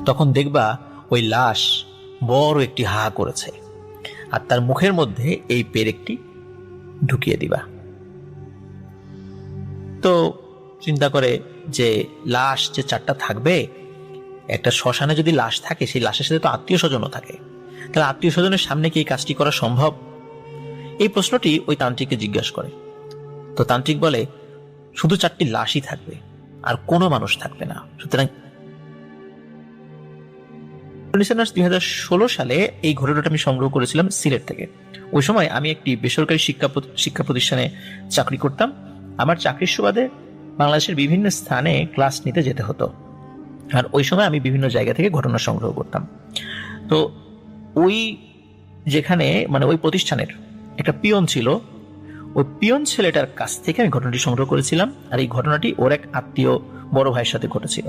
তখন দেখবা ওই লাশ বড় একটি হা করেছে, আর তার মুখের মধ্যে এই পেরেকটি ঢুকিয়ে দিবা। তো চিন্তা করে যে লাশ যে 4টা থাকবে, একটা শ্মশানে যদি লাশ থাকে, সেই লাশের সাথে তো আত্মীয় স্বজনও থাকে, তাহলে আত্মীয় স্বজনের সামনে কি এই কাজটি করা সম্ভব? এই প্রশ্নটি ওই তান্ত্রিককে জিজ্ঞাসা করে। তো তান্ত্রিক বলে শুধু 4টি লাশই থাকবে, আর কোনো মানুষ থাকবে না। সুতরাং 2016 সালে এই ঘটনাটা আমি সংগ্রহ করেছিলাম সিলেট থেকে। ওই সময় আমি একটি বেসরকারি শিক্ষা প্রতিষ্ঠানে চাকরি করতাম। আমার চাকরির সুবাদে বাংলাদেশের বিভিন্ন স্থানে ক্লাস নিতে যেতে হতো, আর ওই সময় আমি বিভিন্ন জায়গা থেকে ঘটনা সংগ্রহ করতাম। তো ওই যেখানে মানে ওই প্রতিষ্ঠানের একটা পিয়ন ছিল, ওই পিয়ন ছেলেটার কাছ থেকে আমি ঘটনাটি সংগ্রহ করেছিলাম। আর এই ঘটনাটি ওর এক আত্মীয় বড় ভাইয়ের সাথে ঘটেছিল।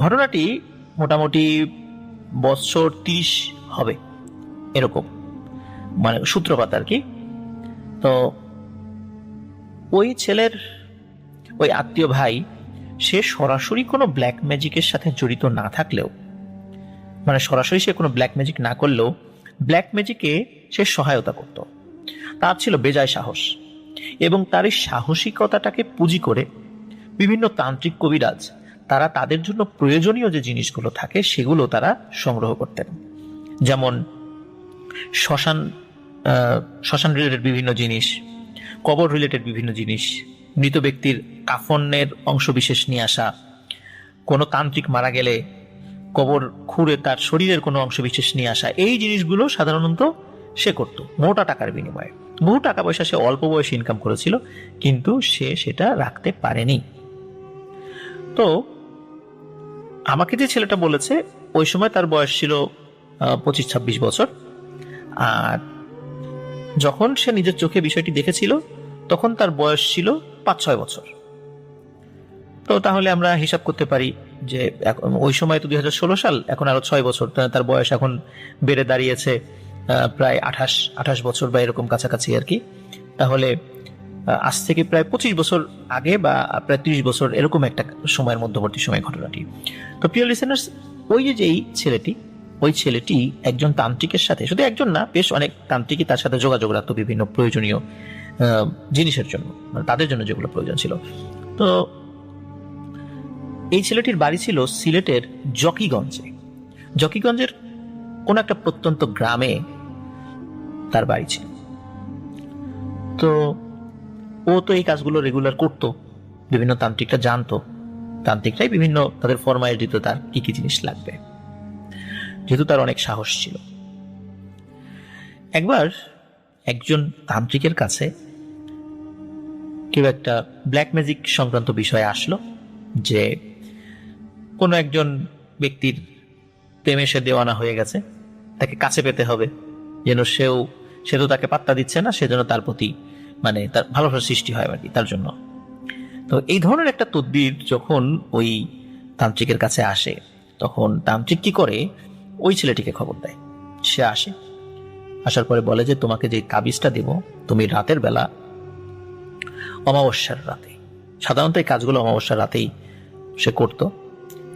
ঘটনাটি মোটামুটি বছর 30 হবে এরকম, মানে সূত্রপাত আর কি। তো ওই ছেলের ওই আত্মীয় ভাই, সে সরাসরি কোনো ব্ল্যাক ম্যাজিকের সাথে জড়িত না থাকলেও, মানে সরাসরি সে কোনো ব্ল্যাক ম্যাজিক না করলেও ব্ল্যাক ম্যাজিকে সে সহায়তা করত। তার ছিল বেজায় সাহস, এবং তার এই সাহসিকতাটাকে পুঁজি করে বিভিন্ন তান্ত্রিক কবিরাজ তারা তাদের জন্য প্রয়োজনীয় যে জিনিসগুলো থাকে সেগুলো তারা সংগ্রহ করতেন। যেমন শ্মশান রিলেটেড বিভিন্ন জিনিস, কবর রিলেটেড বিভিন্ন জিনিস, মৃত ব্যক্তির কাফনের অংশবিশেষ নিয়ে আসা, কোনো তান্ত্রিক মারা গেলে কবর খুঁড়ে তার শরীরের কোনো অংশবিশেষ নিয়ে আসা, এই জিনিসগুলো সাধারণত সে করত মোটা টাকার বিনিময়ে। বহু টাকা পয়সা সে অল্প বয়সে ইনকাম করেছিল, কিন্তু সে সেটা রাখতে পারেনি। তো আমাকে যে ছেলেটা বলেছে, ওই সময় তার বয়স ছিল 25-26 বছর, আর যখন সে নিজের চোখে বিষয়টি দেখেছিল তখন তার বয়স ছিল 5-6 বছর। তো তাহলে আমরা হিসাব করতে পারি যে ওই সময় তো 2016 সাল, এখন আরো 6 বছর, তার বয়স এখন বেড়ে দাঁড়িয়েছে প্রায় 28 বছর বা এরকম কাছাকাছি আর কি। তাহলে আজ থেকে প্রায় 25 বছর আগে বা প্রায় 30 বছর এরকম একটা সময়ের মধ্যবর্তী সময় ঘটনাটি। তো প্রিয় লিসেনার্স, ওই যে ওই ছেলেটি একজন তান্ত্রিকের সাথে, শুধু একজন না, বেশ অনেক তান্ত্রিকই তার সাথে যোগাযোগ রাখতো বিভিন্ন প্রয়োজনীয় জিনিসের জন্য, মানে তাদের জন্য যেগুলো প্রয়োজন ছিল। তো এই ছেলেটির বাড়ি ছিল সিলেটের জকিগঞ্জের কোন একটা প্রত্যন্ত গ্রামে তার বাড়ি ছিল। তো ও তো এই কাজগুলো রেগুলার করতো, বিভিন্ন তান্ত্রিকরা জানতো, তান্ত্রিকরাই বিভিন্ন তাদের ফরমাইশ দিত তার কি কি জিনিস লাগবে, যেহেতু তার অনেক সাহস ছিল। একবার একজন তান্ত্রিকের কাছে কেউ একটা ব্ল্যাক ম্যাজিক সংক্রান্ত বিষয়ে আসলো, যে কোনো একজন ব্যক্তির প্রেমে সে দেওয়ানা হয়ে গেছে, তাকে কাছে পেতে হবে, যেন সে তো তাকে পাত্তা দিচ্ছে না, সেজন্য তার প্রতি মানে তার ভালোবাসার সৃষ্টি হয় আর কি, তার জন্য। তো এই ধরনের একটা তদবির যখন ওই তান্ত্রিকের কাছে আসে, তখন তান্ত্রিক কি করে, ওই ছেলেটিকে খবর দেয়। সে আসার পরে বলে যে তোমাকে যে কাবিজটা দেব, তুমি রাতের বেলা, অমাবস্যার রাতে, সাধারণত এই কাজগুলো অমাবস্যার রাতেই সে করত,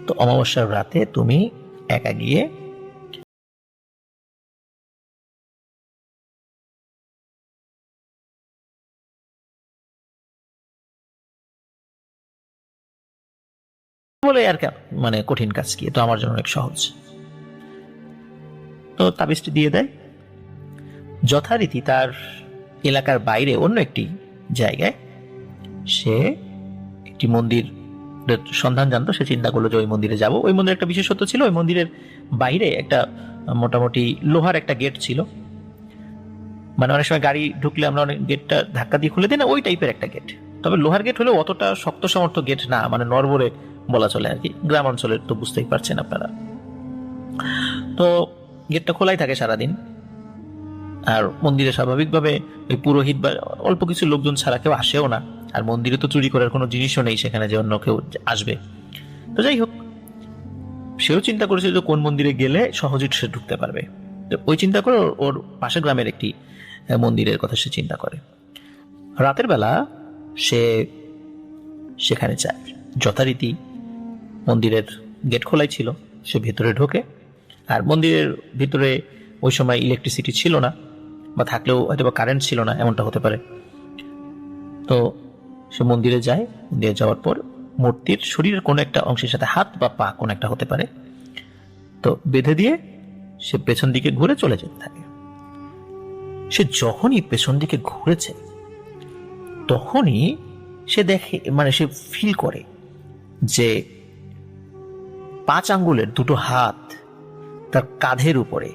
তো অমাবস্যার রাতে তুমি একা গিয়ে বলে আর মানে কঠিন কাজ কি, তো আমার জন্য অনেক সহজ। তো তাবিজটি দিয়ে দেয়। যথারীতি তার এলাকার বাইরে অন্য একটি জায়গায় সে একটি মন্দির সন্ধান জানতো। সে চিন্তা করলো যে ওই মন্দিরে যাব। ওই মন্দিরে একটা বিশেষত্ব ছিল, ওই মন্দিরের বাইরে একটা মোটামুটি লোহার একটা গেট ছিল, মানে অনেক সময় গাড়ি ঢুকলে আমরা অনেক গেটটা ধাক্কা দিয়ে খুলে দিই না, ওই টাইপের একটা গেট। তবে লোহার গেট হলেও অতটা শক্ত সমর্থ গেট না, মানে নরবরে বলা চলে আর কি, গ্রাম অঞ্চলের তো বুঝতেই পারছেন আপনারা। তো গেটটা খোলাই থাকে সারাদিন, আর মন্দিরে স্বাভাবিকভাবে ওই পুরোহিত বা অল্প কিছু লোকজন ছাড়া কেউ আসেও না, আর মন্দিরে তো চুরি করার কোনো জিনিসও নেই সেখানে যে অন্য কেউ আসবে। তো যাই হোক, সেও চিন্তা করেছে যে কোন মন্দিরে গেলে সহজে সে ঢুকতে পারবে। তো ওই চিন্তা করে ওর পাশের গ্রামের একটি মন্দিরের কথা সে চিন্তা করে। রাতের বেলা সে সেখানে যায়। যথারীতি মন্দিরের গেট খোলাই ছিল, সে ভেতরে ঢোকে। আর মন্দিরের ভিতরে ওই সময় ইলেকট্রিসিটি ছিল না, বা থাকলেও হয়তো বা কারেন্ট ছিল না, এমনটা হতে পারে। তো সে মন্দিরে যায়। মন্দিরে যাওয়ার পর মূর্তির শরীরের কোনো একটা অংশের সাথে হাত বা পা কোনো একটা হতে পারে, তো বেঁধে দিয়ে সে পেছন দিকে ঘুরে চলে যেতে থাকে। সে যখনই পেছন দিকে ঘুরেছে তখনই সে দেখে, মানে সে ফিল করে যে 5 আঙ্গুলের দুটো হাত তার কাঁধের উপরে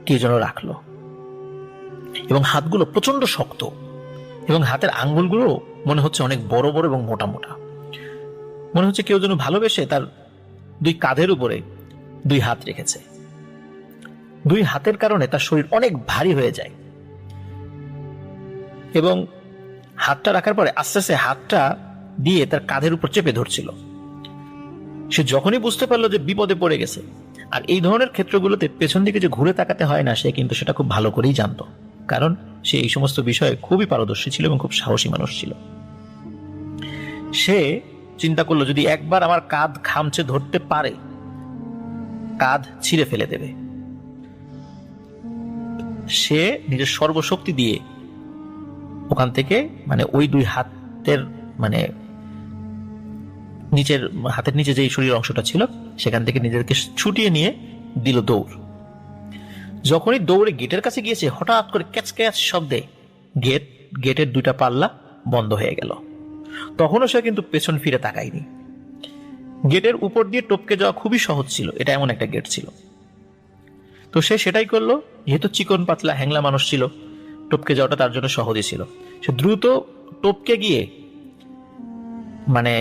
কে যেন রাখলো, এবং হাতগুলো প্রচন্ড শক্ত, এবং হাতের আঙ্গুলগুলো মনে হচ্ছে অনেক বড় বড় এবং মোটা মোটা। মনে হচ্ছে কেউ যেন ভালোবেসে তার 2 কাঁধের উপরে 2 হাত রেখেছে। 2 হাতের কারণে তার শরীর অনেক ভারী হয়ে যায়, এবং হাতটা রাখার পরে আস্তে আস্তে হাতটা দিয়ে তার কাঁধের উপর চেপে ধরছিল। সে যখনই বুঝতে পারলো যে বিপদে পড়ে গেছে, আর এই ধরনের ক্ষেত্রগুলোতে পেছন দিকে যে ঘুরে তাকাতে হয় না, সে কিন্তু সেটা খুব ভালো করেই জানতো, কারণ সে এই সমস্ত বিষয়ে খুবই পারদর্শী ছিল এবং খুব সাহসী মানুষ ছিল। সে চিন্তা করলো, যদি একবার আমার কাঁধ খামচে ধরতে পারে, কাঁধ ছিঁড়ে ফেলে দেবে। সে নিজের সর্বশক্তি দিয়ে ওখান থেকে, মানে ওই 2 হাতের, মানে নিচের হাতের নিচে যে শরীর অংশটা ছিল, সেখান থেকে নিজেকে ছুটিয়ে নিয়ে দিল দৌড়। যখনই দৌড়ে গেটের কাছে গিয়েছে, হঠাৎ করে ক্যাচ ক্যাচ শব্দে গেটের 2টা পাল্লা বন্ধ হয়ে গেল। তখনও সে কিন্তু পেছন ফিরে তাকায়নি। গেটের উপর দিয়ে টপকে যাওয়া খুবই সহজ ছিল, এটা এমন একটা গেট ছিল। তো সে সেটাই করলো। যেহেতু চিকন পাতলা হ্যাংলা মানুষ ছিল, টপকে যাওয়াটা তার জন্য সহজই ছিল। সে দ্রুত টপকে গিয়ে, মানে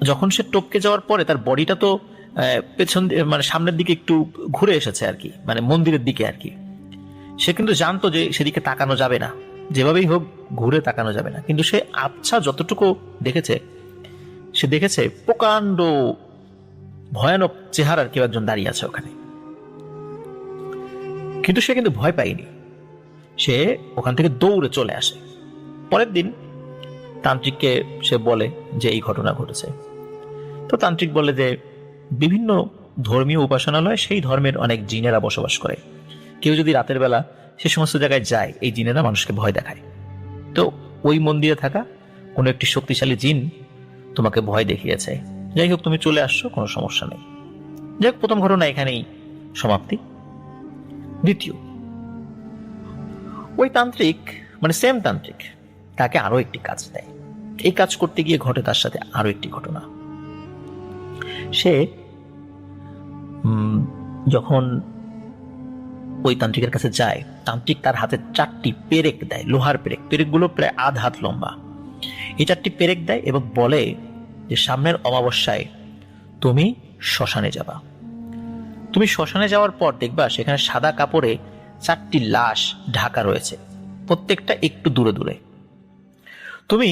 যখন সে টপকে যাওয়ার পরে তার বডিটা তো পেছন, মানে সামনের দিকে একটু ঘুরে এসেছে আর কি, মানে মন্দিরের দিকে আর কি। সে কিন্তু জানতো যে সেদিকে তাকানো যাবে না, যেভাবেই হোক ঘুরে তাকানো যাবে না। কিন্তু সে আবছা যতটুকু দেখেছে, সে দেখেছে প্রকাণ্ড ভয়ানক চেহারার কেউ একজন দাঁড়িয়ে আছে ওখানে। কিন্তু সে কিন্তু ভয় পায়নি, সে ওখান থেকে দৌড়ে চলে আসে। পরের দিন তান্ত্রিককে সে বলে যে এই ঘটনা ঘটেছে। তো তান্ত্রিক বলে যে বিভিন্ন ধর্মীয় উপাসনালয়ে সেই ধর্মের অনেক জিনেরা বসবাস করে। কেউ যদি রাতের বেলা সে সমস্ত জায়গায় যায়, এই জিনেরা মানুষকে ভয় দেখায়। তো ওই মন্দিরে থাকা কোনো একটি শক্তিশালী জিন তোমাকে ভয় দেখিয়েছে। যাই হোক, তুমি চলে আসছো, কোনো সমস্যা নেই। যাই হোক, প্রথম ঘটনা এখানেই সমাপ্তি। দ্বিতীয়, ওই তান্ত্রিক, মানে সেম তান্ত্রিক, তাকে আরো একটি কাজ দেয়। এই কাজ করতে গিয়ে ঘটে তার সাথে আরো একটি ঘটনা। সে যখন ওই তান্ত্রিকের কাছে যায়, তান্ত্রিক তার হাতে 4টি পেরেক দেয়, লোহার পেরেক। পেরেকগুলো প্রায় 1.5 হাত লম্বা। এই 4টি পেরেক দেয় এবং বলে যে সামনের অমাবস্যায় তুমি শ্মশানে যাবা। তুমি শ্মশানে যাওয়ার পর দেখবা সেখানে সাদা কাপড়ে 4টি লাশ ঢাকা রয়েছে, প্রত্যেকটা একটু দূরে দূরে। তুমি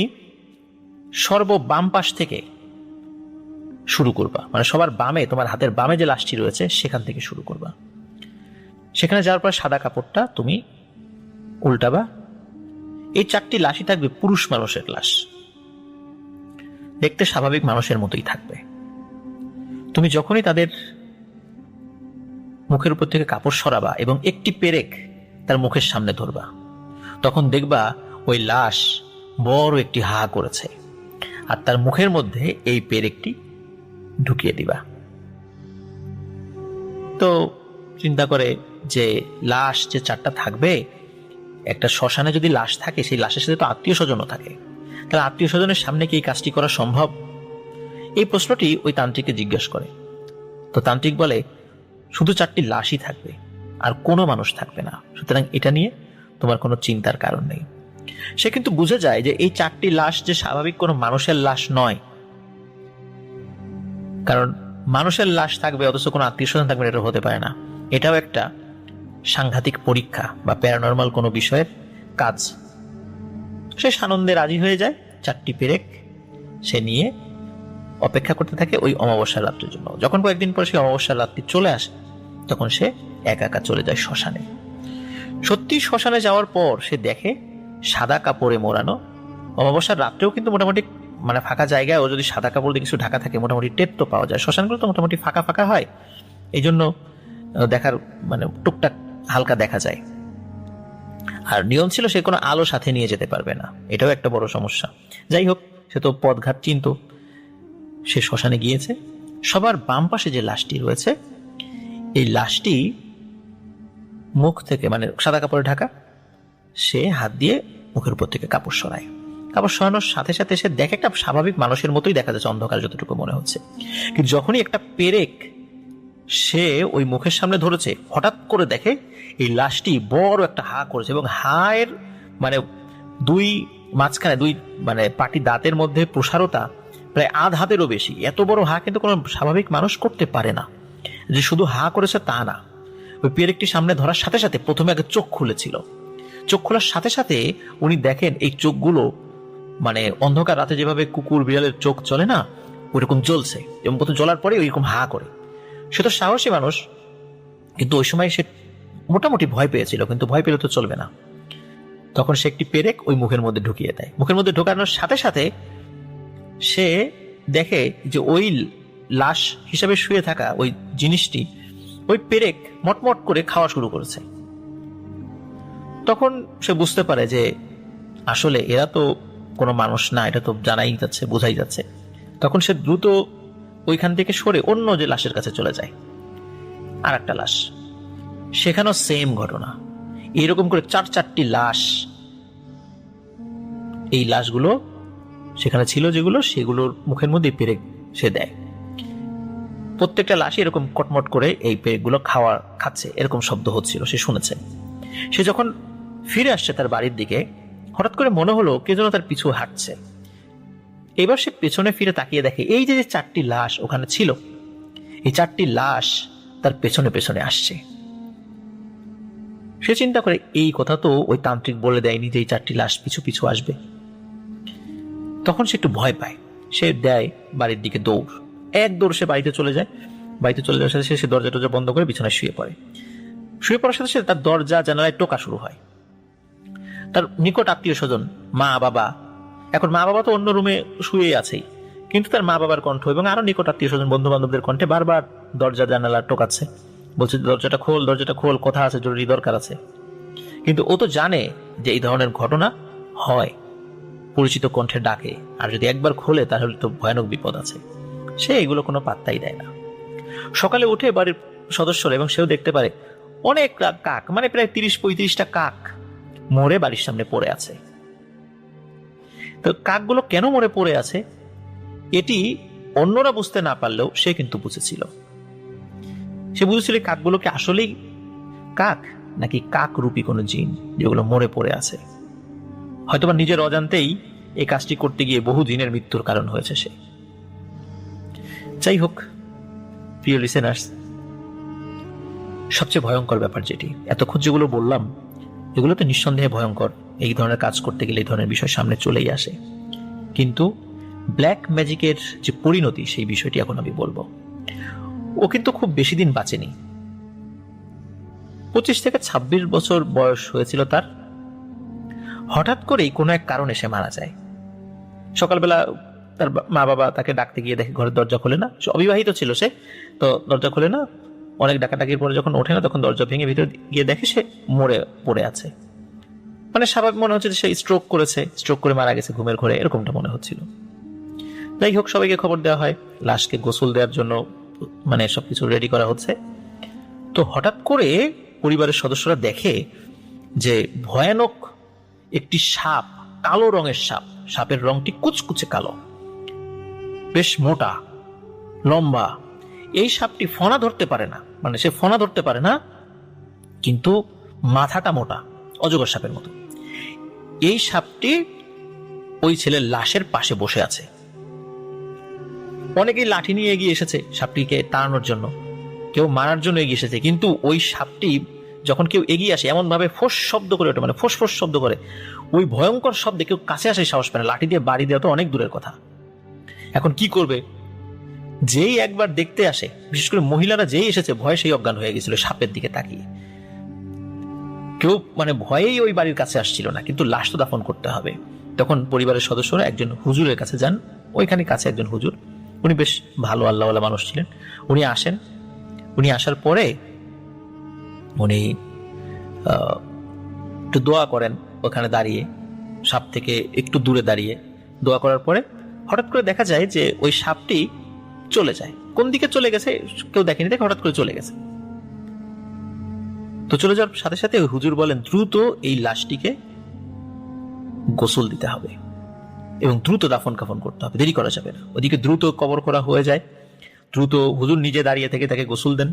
সর্ব বাম পাশ থেকে শুরু করবা, মানে সবার বামে, তোমার হাতের বামে যে লাশটি রয়েছে সেখান থেকে শুরু করবা। সেখানে যাওয়ার পর সাদা কাপড়টা তুমি উল্টাবা। এই 4টি লাশই থাকবে পুরুষ মানুষের লাশ, দেখতে স্বাভাবিক মানুষের মতোই থাকবে। তুমি যখনই তাদের মুখের উপর থেকে কাপড় সরাবা এবং একটি পেরেক তার মুখের সামনে ধরবা, তখন দেখবা ওই লাশ বড় একটি হা করেছে, আর তার মুখের মধ্যে এই পেরেকটি ঢুকিয়ে দিবা। তো চিন্তা করে যে লাশ যে 4টা থাকবে, একটা শ্মশানে যদি লাশ থাকে, সেই লাশের সাথে তো আত্মীয় স্বজনও থাকে, তাহলে আত্মীয় স্বজনের সামনে কি এই কাজটি করা সম্ভব? এই প্রশ্নটি ওই তান্ত্রিককে জিজ্ঞেস করে। তো তান্ত্রিক বলে শুধু 4টি লাশই থাকবে, আর কোনো মানুষ থাকবে না, সুতরাং এটা নিয়ে তোমার কোনো চিন্তার কারণ নেই। সে কিন্তু বুঝে যায় যে এই 4টি লাশ যে স্বাভাবিক কোনো মানুষের লাশ নয়, কারণ মানুষের লাশ থাকবে অথচ কোনো আত্মীয় স্বজন থাকবে, এটা হতে পারে না। এটাও একটা সাংঘাতিক পরীক্ষা বা প্যারানর্মাল কোনো বিষয়ের কাজ। সে সানন্দে রাজি হয়ে যায়। 4টি পেরেক সে নিয়ে অপেক্ষা করতে থাকে ওই অমাবস্যার রাত্রির জন্য। যখন কয়েকদিন পর সেই অমাবস্যার রাত্রি চলে আসে, তখন সে একা একা চলে যায় শ্মশানে। সত্যি শ্মশানে যাওয়ার পর সে দেখে সাদা কাপড়ে মোড়ানো, অমাবস্যার রাত্রেও কিন্তু মোটামুটি মানে ফাঁকা জায়গায় ও যদি সাদা কাপড় দিয়ে কিছু ঢাকা থাকে মোটামুটি টের তো পাওয়া যায়। শ্মশানগুলো তো মোটামুটি ফাঁকা ফাঁকা হয়, এই জন্য দেখার মানে টুকটাক হালকা দেখা যায়। আর নিয়ম ছিল সে কোনো আলো সাথে নিয়ে যেতে পারবে না, এটাও একটা বড় সমস্যা। যাই হোক, সে তো পথঘাট চিনত, সে শ্মশানে গিয়েছে। সবার বাম পাশে যে লাশটি রয়েছে, এই লাশটি মুখ থেকে মানে সাদা কাপড়ে ঢাকা, সে হাত দিয়ে মুখের উপর থেকে কাপড় সরায়। কাপড় সরানোর সাথে সাথে সে দেখে একটা স্বাভাবিক মানুষের মতোই দেখা যাচ্ছে, অন্ধকার যতটুকু মনে হচ্ছে। কিন্তু যখনই একটা পেরেক সে ওই মুখের সামনে ধরেছে, হঠাৎ করে দেখে এই লাশটি বড় একটা হা করেছে, এবং হায়ের মানে দুই মাঝখানে দুই মানে পাটি দাঁতের মধ্যে প্রসারতা প্রায় আধ হাতেরও বেশি। এত বড় হা কিন্তু কোনো স্বাভাবিক মানুষ করতে পারে না। যে শুধু হা করেছে তা না, ওই পেরেকটি সামনে ধরার সাথে সাথে প্রথমে আগে চোখ খুলেছিল। চোখ খোলার সাথে সাথে উনি দেখেন এই চোখগুলো মানে অন্ধকার রাতে যেভাবে কুকুর বিড়ালের চোখ চলে না, ওইরকম জ্বলছে, এবং প্রথম জ্বলার পরে ওইরকম হা করে। সে তো সাহসী মানুষ, কিন্তু ওই সময় সে মোটামুটি ভয় পেয়েছিল, কিন্তু ভয় পেলে তো চলবে না। তখন সে একটি পেরেক ওই মুখের মধ্যে ঢুকিয়ে দেয়। মুখের মধ্যে ঢোকানোর সাথে সাথে সে দেখে যে ওই লাশ হিসাবে শুয়ে থাকা ওই জিনিসটি ওই পেরেক মটমট করে খাওয়া শুরু করেছে। তখন সে বুঝতে পারে যে আসলে এরা তো কোনো মানুষ না, এটা তো জানাই যাচ্ছে, বোঝাই যাচ্ছে। তখন সে দ্রুত ওইখান থেকে সরে অন্য যে লাশের কাছে চলে যায়, আর একটা লাশ, সেখানেও সেম ঘটনা। এরকম করে 4-4টি লাশ, এই লাশগুলো সেখানে ছিল যেগুলো, সেগুলোর মুখের মধ্যে পেরেক সে দেয়। প্রত্যেকটা লাশই এরকম কটমট করে এই পেরেকগুলো খাচ্ছে, এরকম শব্দ হচ্ছিল, সে শুনেছে। সে যখন ফিরে আসছে তার বাড়ির দিকে, হঠাৎ করে মনে হলো কে যেন তার পিছু হাঁটছে। এবার সে পেছনে ফিরে তাকিয়ে দেখে এই যে 4টি লাশ ওখানে ছিল, এই 4টি লাশ তার পেছনে পেছনে আসছে। সে চিন্তা করে এই কথা তো ওই তান্ত্রিক বলে দেয়নি যে এই 4টি লাশ পিছু পিছু আসবে। তখন সে একটু ভয় পায়, সে দেয় বাড়ির দিকে দৌড়, এক দৌড় সে বাড়িতে চলে যায়। বাড়িতে চলে যাওয়ার সাথে সে দরজা টরজা বন্ধ করে বিছানায় শুয়ে পড়ে। শুয়ে পড়ার সাথে সাথে তার দরজা জানালায় টোকা শুরু হয়। তার নিকট আত্মীয় স্বজন, মা বাবা, এখন মা বাবা তো অন্য রুমে শুয়ে আছেই, কিন্তু তার মা বাবার কণ্ঠ এবং আরো নিকট আত্মীয় স্বজন বন্ধু বান্ধবদের কণ্ঠে বারবার দরজা জানালা টোকাচ্ছে, বলছে দরজাটা খোল, দরজাটা খোল, কথা আছে, জরুরি দরকার আছে। কিন্তু ও তো জানে যে এই ধরনের ঘটনা হয়, পরিচিত কণ্ঠে ডাকে, আর যদি একবার খোলে তাহলে তো ভয়ানক বিপদ আছে। সে এগুলো কোনো পাত্তাই দেয় না। সকালে উঠে বাড়ির সদস্যরা এবং সেও দেখতে পারে অনেক কাক, মানে প্রায় 30-35টা কাক মরে বাড়ির সামনে পড়ে আছে। তো কাকগুলো কেন মরে পড়ে আছে এটি অন্যরা বুঝতে না পারলেও সে কিন্তু বুঝেছিল। সে বুঝেছিল কাকগুলোকে আসলেই কাক নাকি কাক রূপী কোনো জিন যেগুলো মরে পড়ে আছে। হয়তোবা নিজের অজান্তেই এই কাজটি করতে গিয়ে বহু জিনের মৃত্যুর কারণ হয়েছে সে। যাই হোক প্রিয় লিসেনার্স, সবচেয়ে ভয়ঙ্কর ব্যাপার যেটি এতক্ষণ যেগুলো বললাম, এগুলো তো নিঃসন্দেহে ভয়ঙ্কর। এই ধরনের কাজ করতে গেলে এই ধরনের বিষয় সামনে চলেই আসে, কিন্তু ব্ল্যাক ম্যাজিকের যে পরিণতি সেই বিষয়টি এখন আমি বলবো। ও কিন্তু খুব বেশি দিন বাঁচেনি, 25 থেকে 26 বছর বয়স হয়েছিল তার। হঠাৎ করেই কোনো এক কারণে সে মারা যায়। সকালবেলা তার মা বাবা তাকে ডাকতে গিয়ে দেখে ঘরের দরজা খোলে না। সে অবিবাহিত ছিল, সে তো দরজা খোলে না। অনেক ডাকাডাকির পরে যখন ওঠে না, তখন দরজা ভেঙে ভিতরে গিয়ে দেখে সে মরে পড়ে আছে। মানে স্বাভাবিক মনে হচ্ছে যে সে স্ট্রোক করেছে, স্ট্রোক করে মারা গেছে ঘুমের ঘরে, এরকমটা মনে হচ্ছিল। যাই হোক, সবাইকে খবর দেওয়া হয়, লাশকে গোসল দেওয়ার জন্য মানে সবকিছু রেডি করা হচ্ছে। তো হঠাৎ করে পরিবারের সদস্যরা দেখে যে ভয়ানক একটি সাপ, কালো রঙের সাপ, সাপের রংটি কুচকুচে কালো, বেশ মোটা, লম্বা। এই সাপটি ফনা ধরতে পারে না, মানে সে ফনা ধরতে পারে না, কিন্তু মাথাটা মোটা, অজগর সাপের মতো। এই সাপটি ওই ছেলের লাশের পাশে বসে আছে। অনেকেই লাঠি নিয়ে এগিয়ে এসেছে সাপটিকে তাড়ানোর জন্য, কেউ মারার জন্য এগিয়ে এসেছে, কিন্তু ওই সাপটি যখন কেউ এগিয়ে আসে এমন ভাবে ফোঁস শব্দ করে ওঠে, মানে ফোঁস ফোঁস শব্দ করে, ওই ভয়ঙ্কর শব্দে কেউ কাছে আসে সাহস পায় না। লাঠি দিয়ে বাড়ি দেওয়া তো অনেক দূরের কথা। এখন কি করবে? যেই একবার দেখতে আসে, বিশেষ করে মহিলারা যেই এসেছে, ভয়ে সেই অজ্ঞান হয়ে গেছিল সাপের দিকে তাকিয়ে। কেউ মানে ভয়েই ওই বাড়ির কাছে আসছিল না, কিন্তু লাশ তো দাফন করতে হবে। তখন পরিবারের সদস্যরা একজন হুজুরের কাছে যান। ওইখানে কাছে একজন হুজুর, উনি বেশ ভালো আল্লাহওয়ালা মানুষ ছিলেন। উনি আসেন। উনি আসার পরে উনি একটু দোয়া করেন ওখানে দাঁড়িয়ে, সাপ থেকে একটু দূরে দাঁড়িয়ে দোয়া করার পরে হঠাৎ করে দেখা যায় যে ওই সাপটি চলে যায়। কোন দিকে চলে গেছে কেউ দেখেনি, দেখে হঠাৎ করে চলে গেছে। তো চলে যাওয়ার সাথে সাথে ওই হুজুর বলেন, দ্রুত এই লাশটিকে গোসল দিতে হবে এবং দ্রুত দাফন কাফন করতে হবে, দেরি করা যাবে না। ওদিকে দ্রুত কবর করা হয়ে যায়। দ্রুত হুজুর নিজে দাঁড়িয়ে থেকে তাকে গোসল দেন।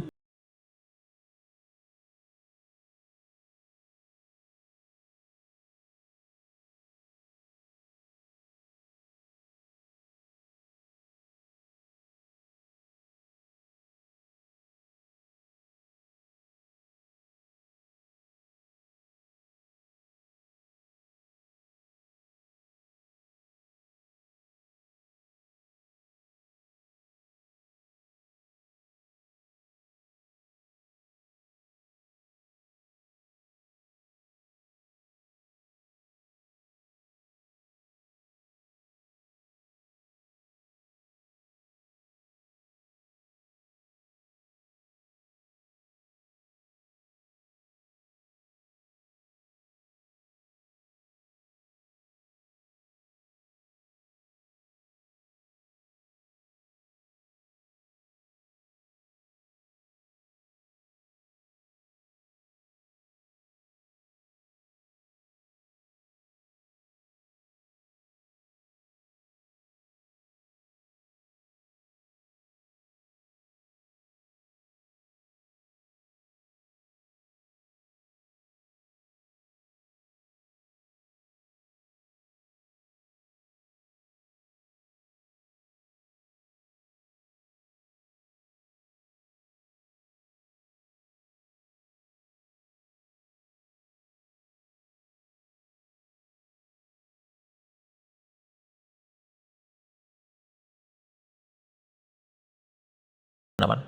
নামান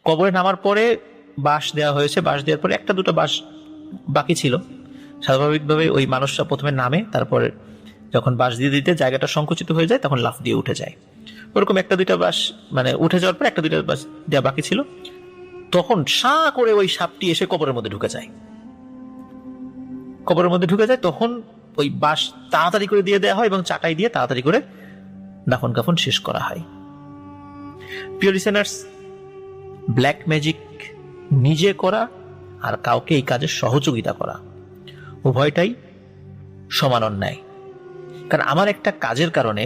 কবরে নামার পরে বাঁশ দেওয়া হয়েছে। বাঁশ দেওয়ার পরে একটা দুটো বাঁশ বাকি ছিল। স্বাভাবিকভাবে ওই মানুষরা প্রথমে নামে, তারপরে যখন বাঁশ দিয়ে দিতে জায়গাটা সংকুচিত হয়ে যায় তখন লাফ দিয়ে উঠে যায়। ওরকম একটা দুইটা বাঁশ মানে উঠে যাওয়ার পর একটা দুইটা বাঁশ দেওয়া বাকি ছিল। তখন সাঁ করে ওই সাপটি এসে কবরের মধ্যে ঢুকে যায়। কবরের মধ্যে ঢুকে যায়, তখন ওই বাঁশ তাড়াতাড়ি করে দিয়ে দেওয়া হয় এবং চাটাই দিয়ে তাড়াতাড়ি করে দাফন কাফন শেষ করা হয়। প্রিয় লিসেনার্স, ব্ল্যাক ম্যাজিক নিজে করা আর কাউকে এই কাজে সহযোগিতা করা উভয়টাই সমান অন্যায়। কারণ আমার একটা কাজের কারণে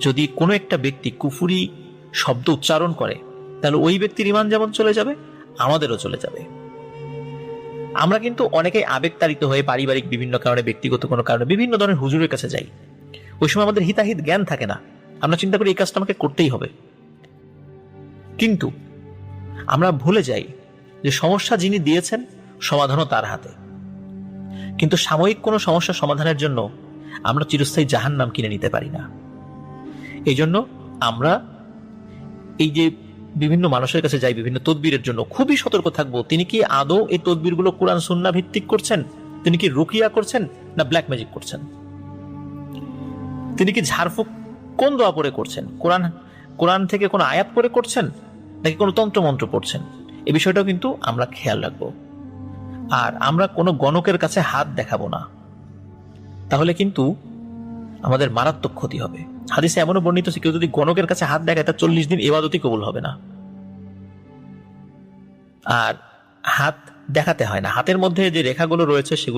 যদি কোনো একটা ব্যক্তি কুফুরি শব্দ উচ্চারণ করে, তাহলে ওই ব্যক্তির ঈমান যেমন চলে যাবে, আমাদেরও চলে যাবে। আমরা কিন্তু অনেকেই আবেগতাড়িত হয়ে পারিবারিক বিভিন্ন কারণে, ব্যক্তিগত কোনো কারণে বিভিন্ন ধরনের হুজুরের কাছে যাই। ওই সময় আমাদের হিতাহিত জ্ঞান থাকে না, আমরা চিন্তা করি এই কাজটা আমাকে করতেই হবে। কিন্তু আমরা ভুলে যাই যে সমস্যা যিনি দিয়েছেন সমাধানও তার হাতে। কিন্তু সাময়িক কোনো সমস্যা সমাধানের জন্য আমরা চিরস্থায়ী জাহান্নাম কিনে নিতে পারি না। এই জন্য আমরা এই যে বিভিন্ন মানুষের কাছে যাই বিভিন্ন তদবিরের জন্য, খুবই সতর্ক থাকবো তিনি কি আদৌ এই তদবিরগুলো কোরআন সুন্নাহ ভিত্তিক করছেন, তিনি কি রুকিয়া করছেন না ব্ল্যাক ম্যাজিক করছেন, তিনি কি ঝাড়ফুঁক কোন দোয়া পড়ে করছেন, কোরআন থেকে কোনো আয়াত পড়ে করছেন নাকি কোনো তন্ত্রমন্ত্র পড়ছেন। এই বিষয়টাও কিন্তু আমরা খেয়াল রাখবো। আর আমরা কোনো গণকের কাছে হাত দেখাবো না, তাহলে কিন্তু আমাদের মারাত্মক ক্ষতি হবে। হাদিসে এমনও বর্ণিত আছে, কেউ যদি গণকের কাছে হাত দেখায় তার 40 দিন ইবাদতই কবুল হবে না। আর হাত দেখাতে হয় না, হাতের মধ্যে যে রেখাগুলো রয়েছে সেগুলো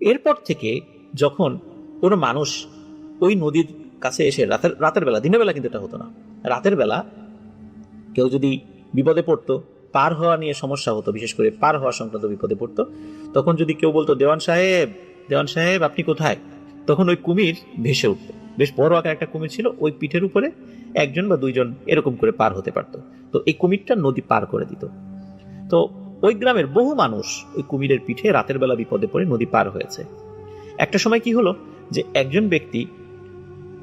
এরপর থেকে যখন কোনো মানুষ ওই নদীর কাছে এসে রাতের বেলা, দিনের বেলা কিন্তু এটা হতো না, রাতের বেলা কেউ যদি বিপদে পড়তো, পার হওয়া নিয়ে সমস্যা হতো, বিশেষ করে পার হওয়া সংক্রান্ত বিপদে পড়তো, তখন যদি কেউ বলতো দেওয়ান সাহেব আপনি কোথায়, তখন ওই কুমির ভেসে উঠতো। বেশ বড় আকার একটা কুমির ছিল, ওই পিঠের উপরে একজন বা দুইজন এরকম করে পার হতে পারতো। তো এই কুমিরটা নদী পার করে দিত। তো ওই গ্রামের বহু মানুষ ওই কুমিরের পিঠে রাতের বেলা বিপদে পড়ে নদী পার হয়েছে। একটা সময় কি হলো যে একজন ব্যক্তি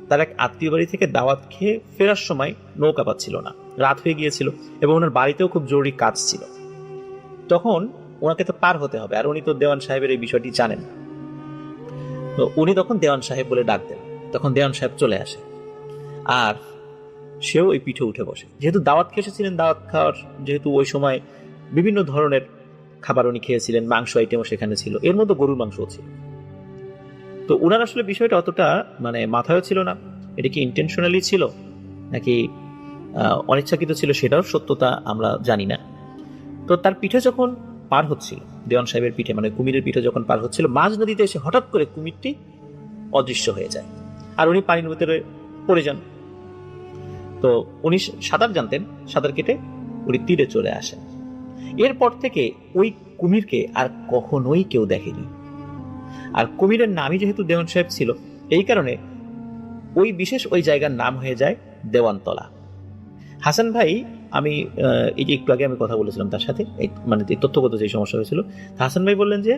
তার এক আত্মীয় বাড়ি থেকে দাওয়াত খেয়ে ফেরার সময় নৌকা পাচ্ছিল না, রাত হয়ে গিয়েছিল এবং ওনার বাড়িতেও খুব জরুরি কাজ ছিল। তখন ওনাকে তো পার হতে হবে, আর উনি তো দেওয়ান সাহেবের এই বিষয়টি জানেন। তো উনি তখন দেওয়ান সাহেব বলে ডাক দেন, তখন দেওয়ান সাহেব চলে আসে, আর সেও ওই পিঠে উঠে বসে। যেহেতু দাওয়াত খেয়ে এসেছিলেন, দাওয়াত খাওয়ার যেহেতু ওই সময় বিভিন্ন ধরনের খাবার উনি খেয়েছিলেন, মাংস আইটেমও সেখানে ছিল, এর মধ্যে গরুর মাংসও ছিল। তো ওনার আসলে বিষয়টা অতটা মাথায়ও ছিল না, এটা কি ইন্টেনশনালি ছিল নাকি অনিচ্ছাকৃত ছিল সেটাও সত্যতা আমরা জানি না। তো তার পিঠে যখন পার হচ্ছিল, দেওয়ান সাহেবের পিঠে কুমিরের পিঠে যখন পার হচ্ছিল, মাঝ নদীতে এসে হঠাৎ করে কুমিরটি অদৃশ্য হয়ে যায়, আর উনি পানির ভিতরে পড়ে যান। তো উনি সাঁতার জানতেন, সাঁতার কেটে উনি তীরে চলে আসেন। এরপর থেকে ওই কুমিরকে আর কখনোই কেউ দেখেনি। আর কুমিরের নামই যেহেতু দেওয়ান সাহেব ছিল, এই কারণে ওই জায়গার নাম হয়ে যায় দেওয়ানতলা। হাসান ভাই, আমি এই যে একটু আগে আমি কথা বলেছিলাম তার সাথে, তথ্যগত যে সমস্যা হয়েছিল, হাসান ভাই বললেন যে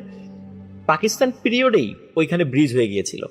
পাকিস্তান পিরিয়ডেই ওইখানে ব্রিজ হয়ে গিয়েছিল।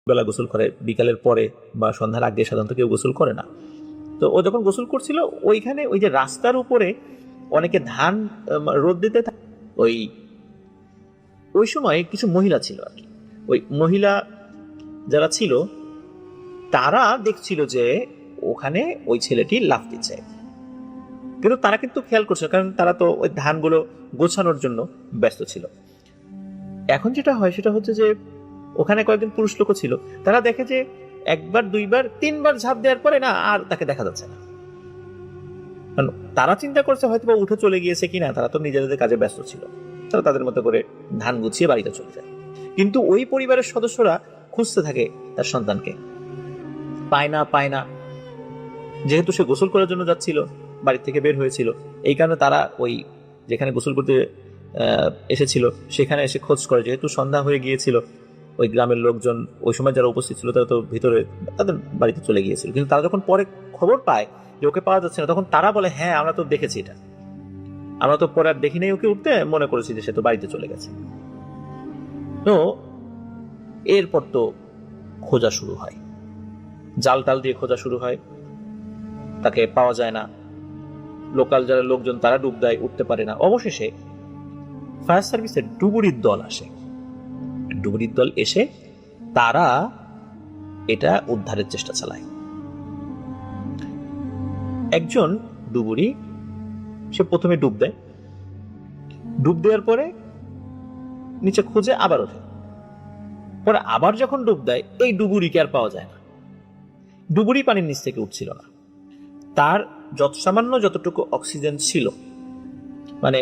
বেলা গোসল করে, বিকালের পরে বা সন্ধ্যার আগে সাধারণত কেউ গোসল করে না। তো ও যখন গোসল করছিল, ওইখানে ওই যে রাস্তার উপরে অনেকে ধান রোদ দিতে ওই ওই সময় কিছু মহিলা ছিল আর কি। ওই মহিলা যারা ছিল তারা দেখছিল যে ওখানে ওই ছেলেটি লাফ দিচ্ছে, কিন্তু তারা কিন্তু খেয়াল করছে, কারণ তারা তো ওই ধানগুলো গোছানোর জন্য ব্যস্ত ছিল। এখন যেটা হয় সেটা হচ্ছে যে ওখানে কয়েকজন পুরুষ লোক ছিল, তারা দেখে যে একবার দুইবার তিনবার ঝাঁপ দেওয়ার পরে না আর তাকে দেখা যাচ্ছে না। তারা চিন্তা করছে হয়তো বা উঠে চলে গিয়েছে কিনা, তারা তো নিজেদের কাজে ব্যস্ত ছিল, তারা তাদের মতো করে ধান গুছিয়ে বাড়িতে চলে যায়। কিন্তু ওই পরিবারের সদস্যরা খুঁজতে থাকে তার সন্তানকে, পায় না। যেহেতু সে গোসল করার জন্য যাচ্ছিল, বাড়ি থেকে বের হয়েছিল, এই কারণে তারা ওই যেখানে গোসল করতে এসেছিল সেখানে এসে খোঁজ করে। যেহেতু সন্ধ্যা হয়ে গিয়েছিল, ওই গ্রামের লোকজন ওই সময় যারা উপস্থিত ছিল তারা তো ভিতরে তাদের বাড়িতে চলে গিয়েছিল। কিন্তু তারা যখন পরে খবর পায় যে ওকে পাওয়া যাচ্ছে না, তখন তারা বলে হ্যাঁ আমরা তো দেখেছি এটা, আমরা তো পরে আর দেখি নাই ওকে উঠতে, মনে করেছি যে সে তো বাড়িতে চলে গেছে। তো এরপর তো খোঁজা শুরু হয়, জাল টাল দিয়ে খোঁজা শুরু হয়, তাকে পাওয়া যায় না। লোকাল যারা লোকজন তারা ডুব দেয়, উঠতে পারে না। অবশেষে ফায়ার সার্ভিসের ডুবুরির দল আসে। ডুবুরির দল এসে তারা এটা উদ্ধারের চেষ্টা চালায়। একজন ডুবুরি সে প্রথমে ডুব দেয়, ডুব দেওয়ার পরে নিচে খুঁজে আবার ওঠে, পরে আবার যখন ডুব দেয় এই ডুবুরিকে আর পাওয়া যায় না, ডুবুরি পানির নিচ থেকে উঠছিল না। তার সামান্য যতটুকু অক্সিজেন ছিল, মানে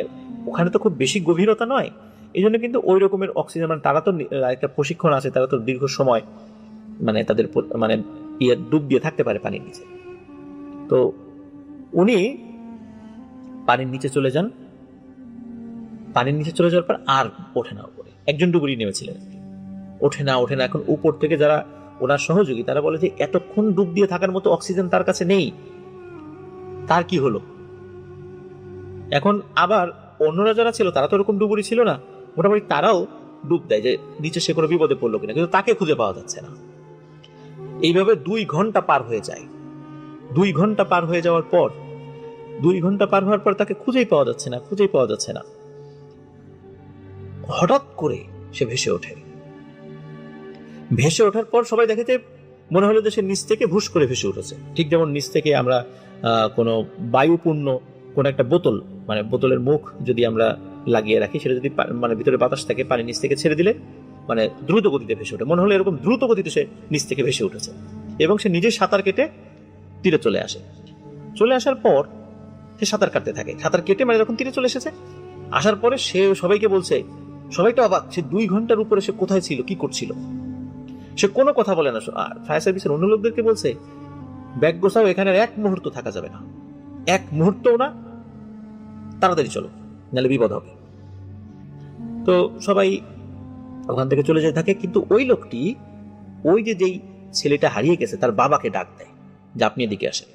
ওখানে তো খুব বেশি গভীরতা নয়, এই জন্য কিন্তু ওই রকমের অক্সিজেন, মানে তারা তো একটা প্রশিক্ষণ আছে, তারা তো দীর্ঘ সময় মানে তাদের মানে ডুব দিয়ে থাকতে পারে পানির নিচে। তো উনি পানির নিচে চলে যান, পানির নিচে চলে যাওয়ার পর আর ওঠে না উপরে। একজন ডুবুরি নেমেছিলেন, ওঠে না। এখন উপর থেকে যারা ওনার সহযোগী তারা বলে যে এতক্ষণ ডুব দিয়ে থাকার মতো অক্সিজেন তার কাছে নেই, তার কি হলো? এখন আবার অন্যরা যারা ছিল তারা তো ওরকম ডুবুরি ছিল না, মোটামুটি তারাও ডুব দেয় যে নিচে সে কোনো বিপদে পড়লো কিনা, কিন্তু তাকে খুঁজে পাওয়া যাচ্ছে না। এইভাবে 2 ঘন্টা পার হয়ে যায়। 2 ঘন্টা পার হয়ে যাওয়ার পর 2 ঘন্টা পার হওয়ার পর তাকে খুঁজেই পাওয়া যাচ্ছে না। হঠাৎ করে সে ভেসে ওঠে। ভেসে ওঠার পর সবাই দেখে যে মনে হলো যে সে নিচ থেকে ভুস করে ভেসে উঠেছে, ঠিক যেমন নিচ থেকে আমরা কোনো বায়ুপূর্ণ কোন একটা বোতল, মানে বোতলের মুখ যদি আমরা লাগিয়ে রাখি, সেটা যদি মানে ভিতরে বাতাস থাকে, পানি নিচ থেকে ছেড়ে দিলে মানে দ্রুত গতিতে ভেসে ওঠে, মনে হলো এরকম দ্রুত গতিতে সে নিচ থেকে ভেসে উঠেছে। এবং সে নিজে সাঁতার কেটে তীরে চলে আসে। চলে আসার পর সে সাঁতার কাটতে থাকে, সাঁতার কেটে মানে যখন তীরে চলে এসেছে, আসার পরে সে সবাইকে বলছে, সবাই তো অবাক, সে 2 ঘন্টার উপরে সে কোথায় ছিল, কি করছিল, সে কোনো কথা বলে না। ফায়ার সার্ভিসের অন্য লোকদেরকে বলছে, ব্যাগ গোছাও, এখানে 1 মুহূর্ত থাকা যাবে না, 1 মুহূর্তও না, তাড়াতাড়ি চলো, নাহলে বিপদ হবে। তো সবাই ওখান থেকে চলে যেতে থাকে। কিন্তু ওই লোকটি, ওই যেই ছেলেটা হারিয়ে গেছে তার বাবাকে ডাক দেয় যে আপনি এদিকে আসেন।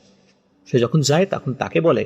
সে যখন যায় তখন তাকে বলে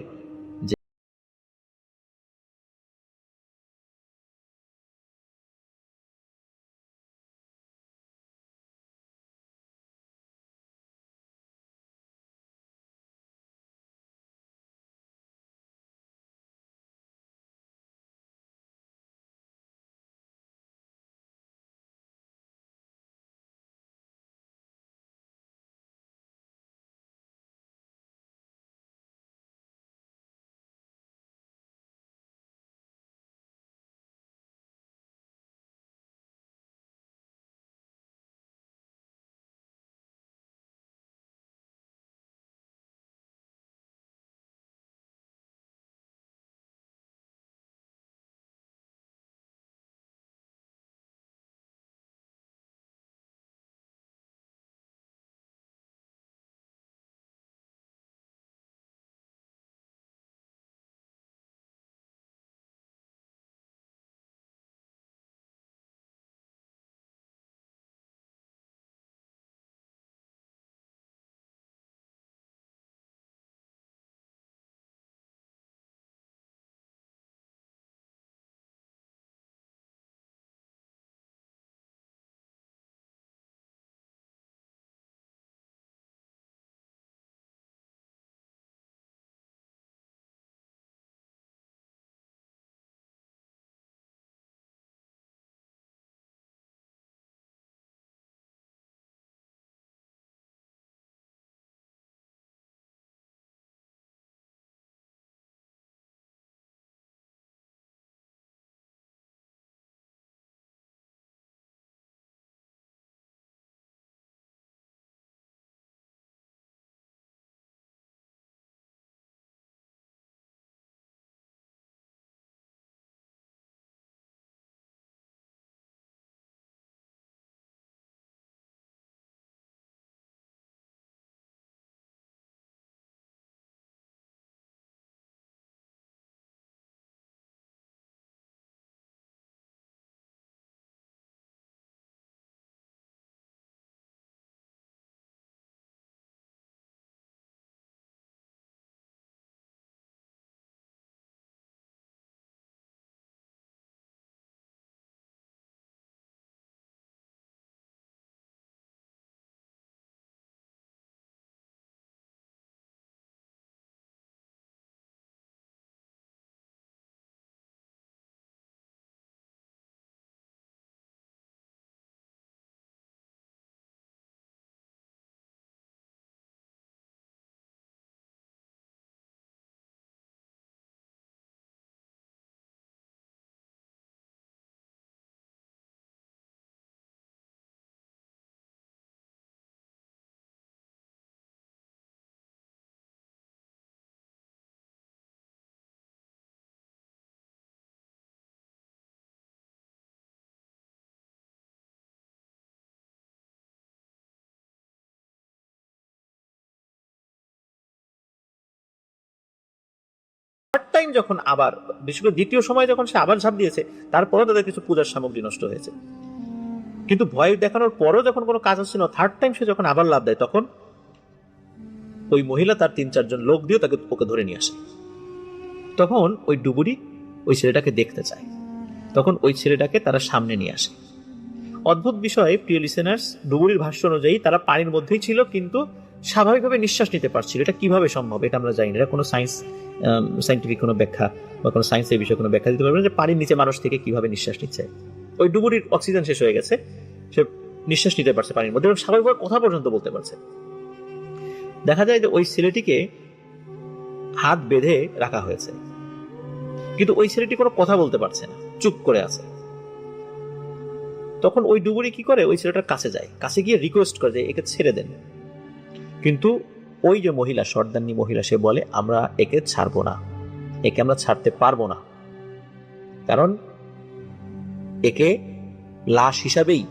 টাইম যখন আবার, বিশেষ করে দ্বিতীয় সময় যখন সে আবার ঝাঁপ দিয়েছে, তারপরও তাদের কিছু পূজার সামগ্রী নষ্ট হয়েছে। কিন্তু ভয় দেখানোর পরও যখন কোনো কাজ হচ্ছে না, থার্ড টাইম সে যখন আবার লাভ দেয়, তখন ওই মহিলা তার 3-4 জন লোক দিয়ে তাকে ওকে ধরে নিয়ে আসে। তখন ওই ডুবুরি ওই ছেলেটাকে দেখতে চায়, তখন ওই ছেলেটাকে তারা সামনে নিয়ে আসে। অদ্ভুত বিষয় প্রিয় লিসেনার্স, ডুবুরির ভাষ্য অনুযায়ী তারা পানির মধ্যেই ছিল, কিন্তু স্বাভাবিকভাবে নিঃশ্বাস নিতে পারছিল। এটা কিভাবে সম্ভব এটা আমরা জানি না, এটা কোনো সাইন্টিফিক কোনো ব্যাখ্যা বা কোনো সায়েন্সের বিষয়ে কোনো ব্যাখ্যা দিতে পারবে না যে পানির নিচে মানুষ থেকে কিভাবে নিঃশ্বাস নিচ্ছে। ওই ডুবুরির অক্সিজেন শেষ হয়ে গেছে, সে নিঃশ্বাস নিতে পারছে পানির মধ্যে এবং স্বাভাবিকভাবে কথা পর্যন্ত বলতে পারছে। দেখা যায় যে ওই ছেলেটিকে হাত বেঁধে রাখা হয়েছে, কিন্তু ওই ছেলেটি কোনো কথা বলতে পারছে না, চুপ করে আছে। তখন ওই ডুবুরি কি করে, ওই ছেলেটার কাছে যায়, কাছে গিয়ে রিকোয়েস্ট করে যে একে ছেড়ে দেন। কিন্তু ওই যে মহিলা, সর্দারনি মহিলা, সে বলে আমরা একে ছাড়বো না, একে আমরা ছাড়তে পারবো না, কারণ একে লাশ হিসাবেই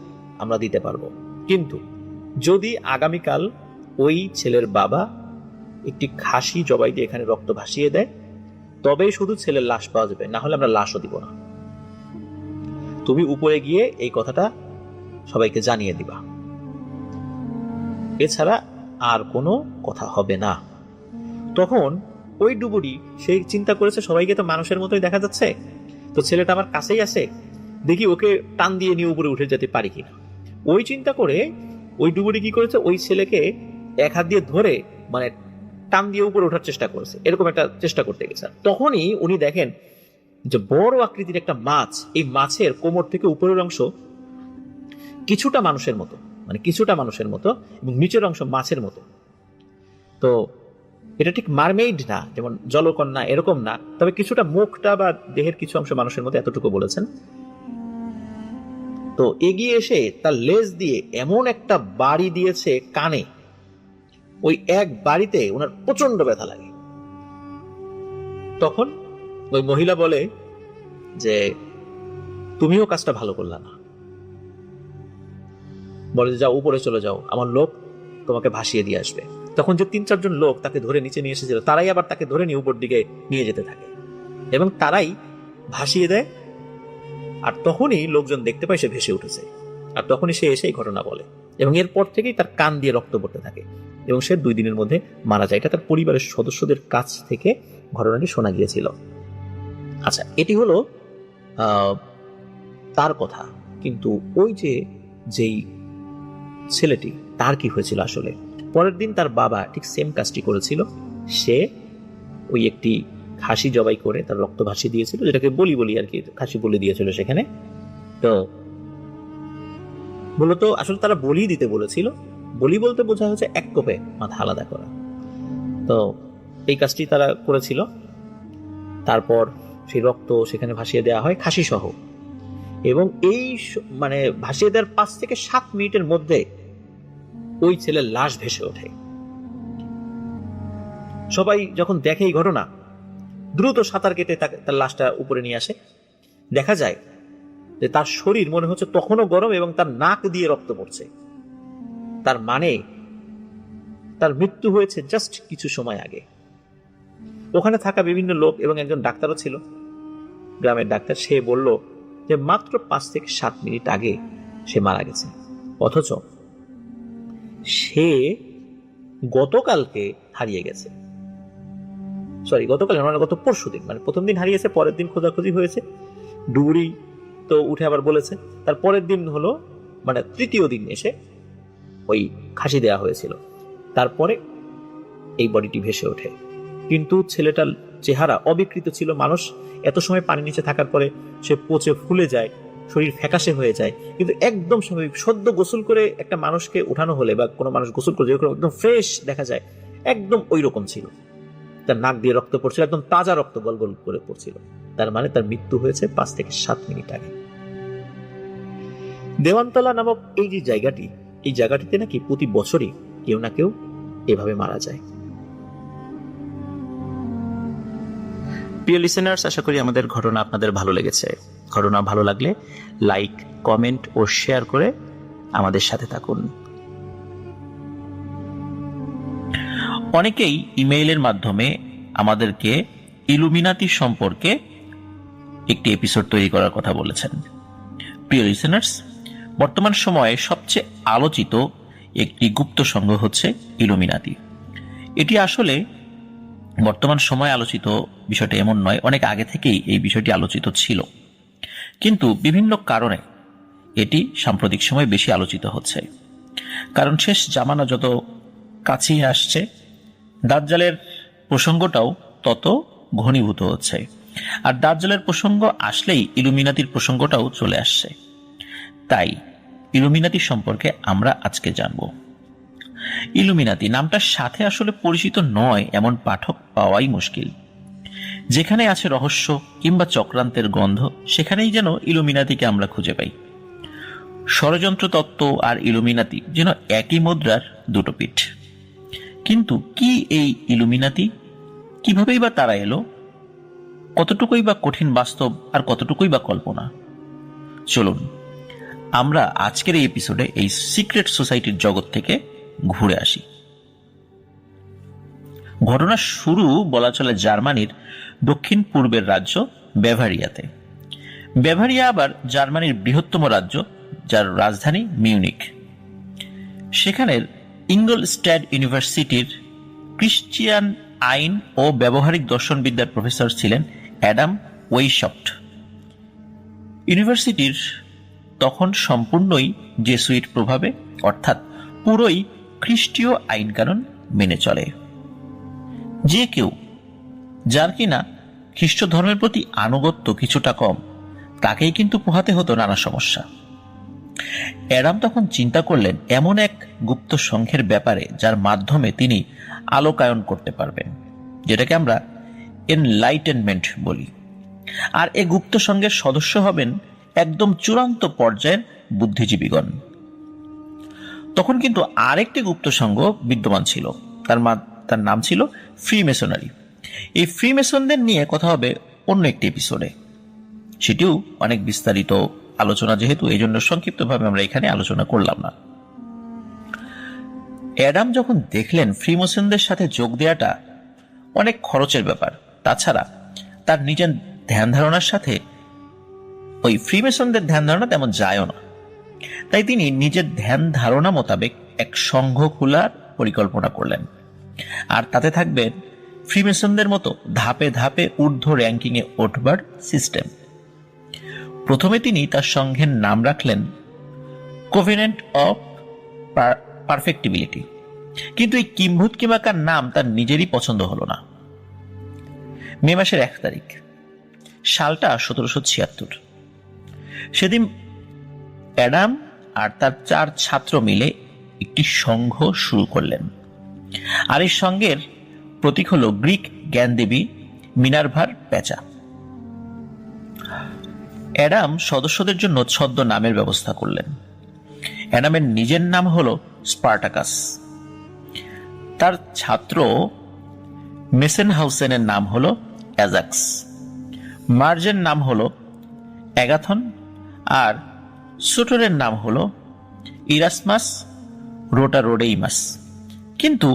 আমরা দিতে পারবো, কিন্তু যদি আগামীকাল ওই ছেলের বাবা একটি খাসি জবাই দিয়ে এখানে রক্ত ভাসিয়ে দেয়, তবেই শুধু ছেলের লাশ পাওয়া যাবে, না হলে আমরা লাশও দিব না। তুমি উপরে গিয়ে এই কথাটা সবাইকে জানিয়ে দিবা, এছাড়া আর কোনো কথা হবে না। তখন ওই ডুবুরি সেই চিন্তা করেছে সবাইকে তো মানুষের মতোই দেখা যাচ্ছে, তো ছেলেটা আমার কাছেই আছে, দেখি ওকে টান দিয়ে নিয়ে উপরে উঠে যেতে পারি কিনা। ওই চিন্তা করে ওই ডুবুরি কি করেছে, ওই ছেলেকে এক হাত দিয়ে ধরে মানে টান দিয়ে উপরে ওঠার চেষ্টা করেছে, এরকম একটা চেষ্টা করতে গেছে। তখনই উনি দেখেন যে বড় আকৃতির একটা মাছ, এই মাছের কোমর থেকে উপরের অংশ কিছুটা মানুষের মতো, মানে কিছুটা মানুষের মতো, এবং নিচের অংশ মাছের মতো। তো এটা ঠিক মারমেইড না, যেমন জলকন্যা এরকম না, তবে কিছুটা মুখটা বা দেহের কিছু অংশ মানুষের মতো, এতটুকু বলেছেন। তো এগিয়ে এসে তার লেজ দিয়ে এমন একটা বাড়ি দিয়েছে কানে, ওই এক বাড়িতে ওনার প্রচন্ড ব্যথা লাগে। তখন ওই মহিলা বলে যে তুমিও কাজটা ভালো করলা না, বলে যে যাও উপরে চলে যাও, আমার লোক তোমাকে ভাসিয়ে দিয়ে আসবে। তখন যে 3-4 জন লোক তাকে ধরে নিচে নিয়ে এসেছিল, তারাই আবার তাকে ধরে নিয়ে উপর দিকে নিয়ে যেতে থাকে এবং তারাই ভাসিয়ে দেয়। আর তখনই লোকজন দেখতে পায় সে ভেসে উঠেছে, আর তখনই সে এসে এই ঘটনা বলে, এবং এরপর থেকেই তার কান দিয়ে রক্ত পড়তে থাকে এবং সে 2 দিনের মধ্যে মারা যায়। এটা তার পরিবারের সদস্যদের কাছ থেকে ঘটনাটি শোনা গিয়েছিল। আচ্ছা, এটি হলো তার কথা। কিন্তু ওই যেই ছেলেটি, তার কি হয়েছিল আসলে? পরের দিন তার বাবা ঠিক সেম কাজটি করেছিল। সে ওই একটি খাসি জবাই করে তার রক্ত ভাসিয়ে দিয়েছিল, যেটাকে বলি আর কি, খাসি বলি দিয়েছিল সেখানে। তো মূলত আসলে তারা বলি দিতে বলেছিল, বলি বলতে বোঝা হচ্ছে এক কোপে মাথা আলাদা করা। তো এই কাজটি তারা করেছিল। তারপর সেই রক্ত সেখানে ভাসিয়ে দেওয়া হয় খাসি সহ, এবং এই মানে ভাসিয়ে দেওয়ার 5 থেকে 7 মিনিটের মধ্যে ওই ছেলের লাশ ভেসে ওঠে। সবাই যখন দেখে এই ঘটনা, দ্রুত সাঁতার কেটে তার লাশটা উপরে নিয়ে আসে। দেখা যায় যে তার শরীর মনে হচ্ছে তখনও গরম এবং তার নাক দিয়ে রক্ত পড়ছে। তার মানে তার মৃত্যু হয়েছে জাস্ট কিছু সময় আগে। ওখানে থাকা বিভিন্ন লোক এবং একজন ডাক্তারও ছিল, গ্রামের ডাক্তার, সে বলল যে মাত্র 5 থেকে 7 মিনিট আগে সে মারা গেছে, অথচ সে গতকালকে হারিয়ে গেছে। সরি, গতকাল মানে গত পরশু দিন, মানে প্রথম দিন হারিয়েছে, পরের দিন খোঁজাখুঁজি হয়েছে, ডুবুরি তো উঠে আবার বলেছে, তার পরের দিন হলো মানে তৃতীয় দিন এসে ওই খাসি দেয়া হয়েছিল, তারপরে এই বডিটি ভেসে ওঠে। কিন্তু ছেলেটার চেহারা অবিকৃত ছিল। মানুষ এত সময় পানির নিচে থাকার পরে সে পচে ফুলে যায়, শরীর ফ্যাকাশে হয়ে যায়, কিন্তু একদম স্বাভাবিক, সদ্য গোসল করে একটা মানুষকে উঠানো হলে বা কোনো মানুষ গোসল করে যেরকম একদম ফ্রেশ দেখা যায়, একদম ওই রকম ছিল। তার নাক দিয়ে রক্ত পড়ছিল, একদম তাজা রক্ত গল গল করে পড়ছিল। তার মানে তার মৃত্যু হয়েছে 5 থেকে 7 মিনিট আগে। দেওয়ানতলা নামক এই যে জায়গাটি, এই জায়গাটিতে নাকি প্রতি বছরই কেউ না কেউ এভাবে মারা যায়। প্রিয় লিসেনার্স, আশা করি আমাদের ঘটনা আপনাদের ভালো লেগেছে। ঘটনা ভালো লাগলে লাইক, কমেন্ট ও শেয়ার করে আমাদের সাথে থাকুন। অনেকেই ইমেইলের মাধ্যমে আমাদেরকে ইলুমিনাতি সম্পর্কে একটি এপিসোড তৈরি করার কথা বলেছেন। প্রিয় লিসেনার্স, বর্তমান সময়ে সবচেয়ে আলোচিত একটি গুপ্ত সংঘ হচ্ছে ইলুমিনাতি। এটি আসলে বর্তমান সময়ে আলোচিত বিষয়টা এমন নয়, অনেক আগে থেকেই এই বিষয়টি আলোচিত ছিল, কিন্তু বিভিন্ন কারণে এটি সাম্প্রতিক সময়ে বেশি আলোচিত হচ্ছে। কারণ শেষ জামানা যত কাছেই আসছে, দাজ্জালের প্রসঙ্গটাও তত ঘনীভূত হচ্ছে, আর দাজ্জালের প্রসঙ্গ আসলেই ইলুমিনাতির প্রসঙ্গটাও চলে আসছে। তাই ইলুমিনাতি সম্পর্কে আমরা আজকে জানব। ইলুমিনাতি নামটার সাথে আসলে পরিচিত নয় এমন পাঠক পাওয়াই মুশকিল। যেখানে আছে রহস্য কিংবা চক্রান্তের গন্ধ, সেখানেই যেন ইলুমিনাতিকে আমরা খুঁজে পাই। ষড়যন্ত্র তত্ত্ব আর ইলুমিনাতি যেন একই মুদ্রার দুটো পিঠ। কিন্তু কি এই ইলুমিনাতি? কিভাবেই বা তারা এলো? কতটুকুই বা কঠিন বাস্তব আর কতটুকুই বা কল্পনা? চলুন আমরা আজকের এই এপিসোডে এই সিক্রেট সোসাইটির জগৎ থেকে ঘুরে আসি। ঘটনার শুরু বলা চলে জার্মানির দক্ষিণ পূর্বের রাজ্য ব্যাভারিয়াতে। ব্যাভারিয়া আবার জার্মানির বৃহত্তম রাজ্য, যার রাজধানী মিউনিক। সেখানের ইঙ্গলস্ট্যাড ইউনিভার্সিটির ক্রিশ্চিয়ান আইন ও ব্যবহারিক দর্শনবিদ্যার প্রফেসর ছিলেন অ্যাডাম ওয়েইশফট। ইউনিভার্সিটির তখন সম্পূর্ণই জেসুইট প্রভাবে, অর্থাৎ পুরোই খ্রিস্টীয় আইন কানুন মেনে চলে। যে কেউ যার কিনা খ্রিস্ট ধর্মের প্রতি আনুগত্য কিছুটা কম, তাকেই কিন্তু পোহাতে হতো নানা সমস্যা। অ্যাডাম তখন চিন্তা করলেন এমন এক গুপ্ত সংঘের ব্যাপারে যার মাধ্যমে তিনি আলোকায়ন করতে পারবেন, যেটাকে আমরা এনলাইটেনমেন্ট বলি। আর এ গুপ্ত সংঘের সদস্য হবেন একদম চূড়ান্ত পর্যায়ের বুদ্ধিজীবীগণ। তখন কিন্তু আরেকটি গুপ্ত সংঘ বিদ্যমান ছিল, তার নাম ছিল ফ্রিমেসনারি। এই ফ্রিমেসনদের নিয়ে কথা হবে অন্য একটি এপিসোডে, সেটিও অনেক বিস্তারিত আলোচনা, যেহেতু এই জন্য সংক্ষিপ্তভাবে আমরা এখানে আলোচনা করলাম না। অ্যাডাম যখন দেখলেন ফ্রিমেসনদের সাথে যোগ দেওয়াটা অনেক খরচের ব্যাপার, তাছাড়া তার নিজের ধ্যান ধারণার সাথে ওই ফ্রিমেসনদের ধ্যান ধারণা তেমন যায়ও না, তাই তিনি নিজের ধ্যান ধারণা মোতাবেক এক সংঘ খোলার পরিকল্পনা করলেন। আর তাতে থাকবেন ফ্রিমেসনদের মতো ধাপে ধাপে ঊর্ধ্ব র্যাঙ্কিং এ ওঠবার সিস্টেম। প্রথমে তিনি তার সংঘের নাম রাখলেন কোভেনেন্ট অফ পারফেক্টিবিলিটি, কিন্তু এই কিম্ভূতকিমাকার নাম তার নিজেরই পছন্দ হলো না। মে মাসের 1 তারিখ, সালটা 1776। সেদিন অ্যাডাম আর তার 4 ছাত্র মিলে একটি সংঘ শুরু করলেন। আর এই সংঘের প্রতীক হল গ্রিক জ্ঞানদেবী মিনার্ভার প্যাঁচা। অ্যাডাম সদস্যদের জন্য ছদ্ম নামের ব্যবস্থা করলেন। অ্যাডামের নিজের নাম হল স্পার্টাকাস, তার ছাত্র মেসেনহাউসেনের নাম হল অ্যাজাক্স, মার্জের নাম হল অ্যাগাথন, আর সুটোরের নাম হল ইরাসমাস রোটারোডেইমাস। কিন্তু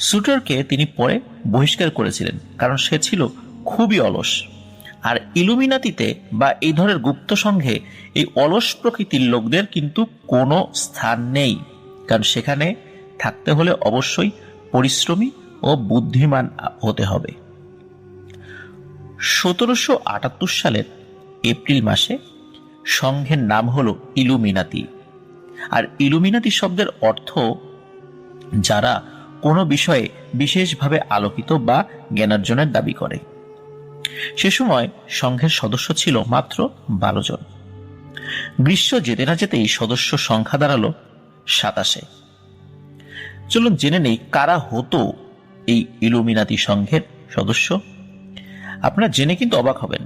সুটোরকে তিনি পরে বহিষ্কার করেছিলেন, কারণ সে ছিল খুবই অলস। আর ইলুমিনাতিতে বা এই ধরনের গুপ্ত সংঘে এই অলস প্রকৃতির লোকদের কিন্তু কোনো স্থান নেই, কারণ সেখানে থাকতে হলে অবশ্যই পরিশ্রমী ও বুদ্ধিমান হতে হবে। 1778 সালের এপ্রিল মাসে সংঘের নাম হলো ইলুমিনাতি। আর ইলুমিনাতি শব্দের অর্থ যারা কোনো বিষয়ে বিশেষভাবে আলোকিত বা জ্ঞানার্জনের দাবি করে। সে সময় সংঘের সদস্য ছিল মাত্র 12 জন। গ্রীষ্ম যেতে না যেতেই সদস্য সংখ্যা দাঁড়ালো 27। চলুন জেনে নেই কারা হতো এই ইলুমিনাতি সংঘের সদস্য। আপনারা জেনে কিন্তু অবাক হবেন।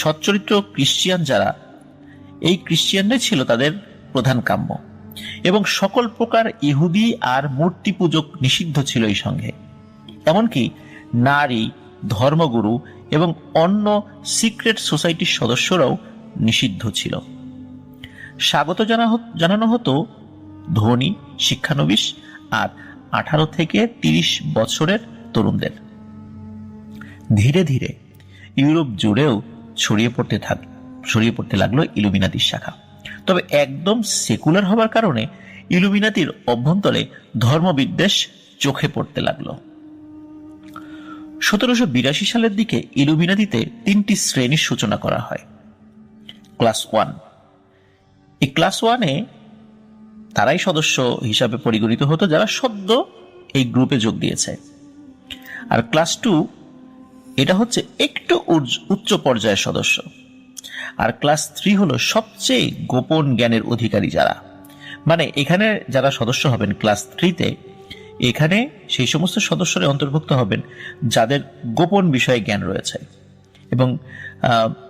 সচ্চরিত্র ক্রিশ্চিয়ান যারা, এই ক্রিশ্চিয়ানরাই ছিল তাদের প্রধান কাম্য, এবং সকল প্রকার ইহুদি আর মূর্তি পূজক নিষিদ্ধ ছিল এই সংঘে। এমনকি নারী, ধর্মগুরু এবং অন্য সিক্রেট সোসাইটির সদস্যরাও নিষিদ্ধ ছিল। স্বাগত জানানো হতো ধনী, শিক্ষানবিশ আর 18 থেকে 30 বছরের তরুণদের। ধীরে ধীরে ইউরোপ জুড়েও ছড়িয়ে পড়তে লাগলো ইলুমিনাতির শাখা। তবে একদম সেকুলার হবার কারণে ইলুমিনাতির অভ্যন্তরে ধর্মবিদ্বেষ চোখে পড়তে লাগলো। 1782 সালের দিকে ইলুমিনাতিতে 3টি শ্রেণীর সূচনা করা হয়। ক্লাস 1, এই ক্লাস 1-এ তারাই সদস্য হিসাবে পরিগণিত হতো যারা সদ্য এই গ্রুপে যোগ দিয়েছে। আর ক্লাস 2, এটা হচ্ছে একটু উচ্চ পর্যায়ের সদস্য। আর ক্লাস 3 হলো সবচেয়ে গোপন জ্ঞানের অধিকারী যারা, মানে এখানে যারা সদস্য হবেন ক্লাস 3-তে, এখানে সেই সমস্ত সদস্যরা অন্তর্ভুক্ত হবেন যাদের গোপন বিষয়ে জ্ঞান রয়েছে এবং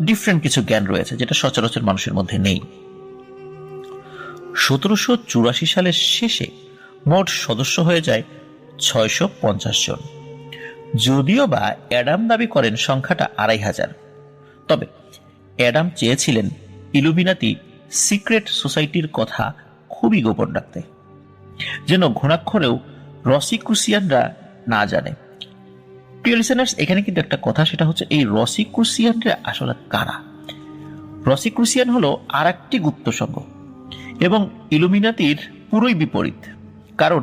ডিফারেন্ট কিছু জ্ঞান রয়েছে যেটা সচরাচর মানুষের মধ্যে নেই। 1784 সালের শেষে মোট সদস্য হয়ে যায় 650 জন। যদিও বা অ্যাডাম দাবি করেন সংখ্যাটা 2500, তবে অ্যাডাম চেয়েছিলেন ইলুমিনাতি সিক্রেট সোসাইটির কথা খুবই গোপন রাখতে, যেন ঘুণাক্ষরেও রসিক্রুসিয়ানরা না জানে। প্রিয় লিসেনার্স, এখানে কিন্তু একটা কথা, সেটা হচ্ছে এই রসিক্রুসিয়ানরা আসলে কারা। রসিক্রুসিয়ান হলো আর একটি গুপ্ত সংঘ এবং ইলুমিনাতির পুরোই বিপরীত, কারণ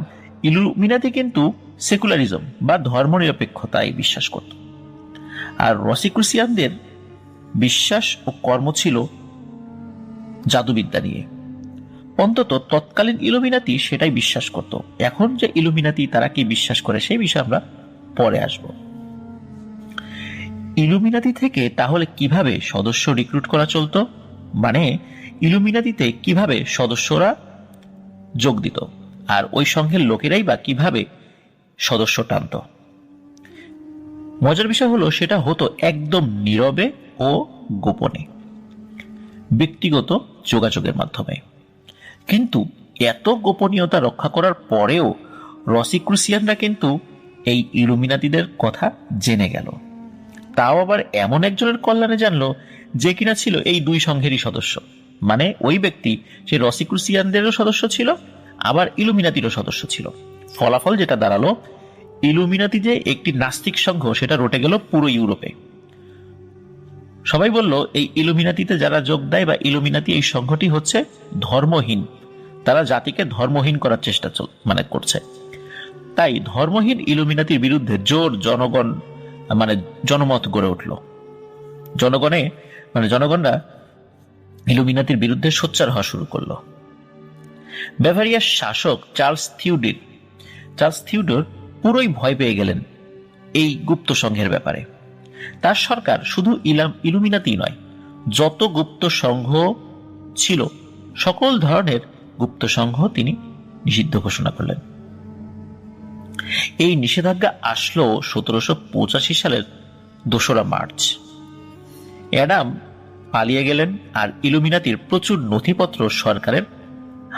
ইলুমিনাতি কিন্তু সেকুলারিজম বা ধর্মনিরপেক্ষতায় বিশ্বাস করত, আর রসিক্রুসিয়ানদের বিশ্বাস ও কর্ম ছিল জাদুবিদ্যা নিয়ে। অন্তত তৎকালীন ইলুমিনাতি সেটাই বিশ্বাস করত। এখন যে ইলুমিনাতি তারা কি বিশ্বাস করে সেই বিষয়ে আমরা পরে আসব। ইলুমিনাতি থেকে তাহলে কিভাবে সদস্য রিক্রুট করা চলতো, মানে ইলুমিনাতিতে কিভাবে সদস্যরা যোগ দিত আর ওই সংঘের লোকেরাই বা কিভাবে সদস্য টানত। মজার বিষয় হলো সেটা হতো একদম নীরবে ও গোপনে, ব্যক্তিগত যোগাযোগের মাধ্যমে। কিন্তু এত গোপনীয়তা রক্ষা করার পরেও রসিক্রুসিয়ানরা কিন্তু এই ইলুমিনাতিদের কথা জেনে গেল, তাও আবার এমন একজনের কল্যাণে জানলো যে কিনা ছিল এই দুই সংঘেরই সদস্য। মানে ওই ব্যক্তি সে রসিক্রুসিয়ানদেরও সদস্য ছিল, আবার ইলুমিনাতিরও সদস্য ছিল। ফলাফল যেটা দাঁড়ালো, ইলুমিনাতি যে একটি নাস্তিক সংঘ সেটা রটে গেল পুরো ইউরোপে। সবাই বলল এই ইলুমিনাতিতে যারা যোগ দেয় বা ইলুমিনাতি এই সংঘটি হচ্ছে ধর্মহীন, তারা জাতিকে ধর্মহীন করার চেষ্টা করছে। তাই ধর্মহীন ইলুমিনাতির বিরুদ্ধে জোর জনমত গড়ে উঠল। জনগণরা ইলুমিনাতির বিরুদ্ধে সোচ্চার হওয়া শুরু করলো। বাভারিয়ার শাসক চার্লস থিউডর পুরোই ভয় পেয়ে গেলেন এই গুপ্ত সংঘের ব্যাপারে। তার সরকার শুধু ইলুমিনাতি নয়, যত গুপ্ত সংঘ ছিল সকল ধরনের গুপ্ত সংঘ তিনি নিষিদ্ধ ঘোষণা করলেন। এই নিষেধাজ্ঞা আসলো 1785 সালের 2 মার্চ। অ্যাডাম পালিয়ে গেলেন আর ইলুমিনাতির প্রচুর নথিপত্র সরকারের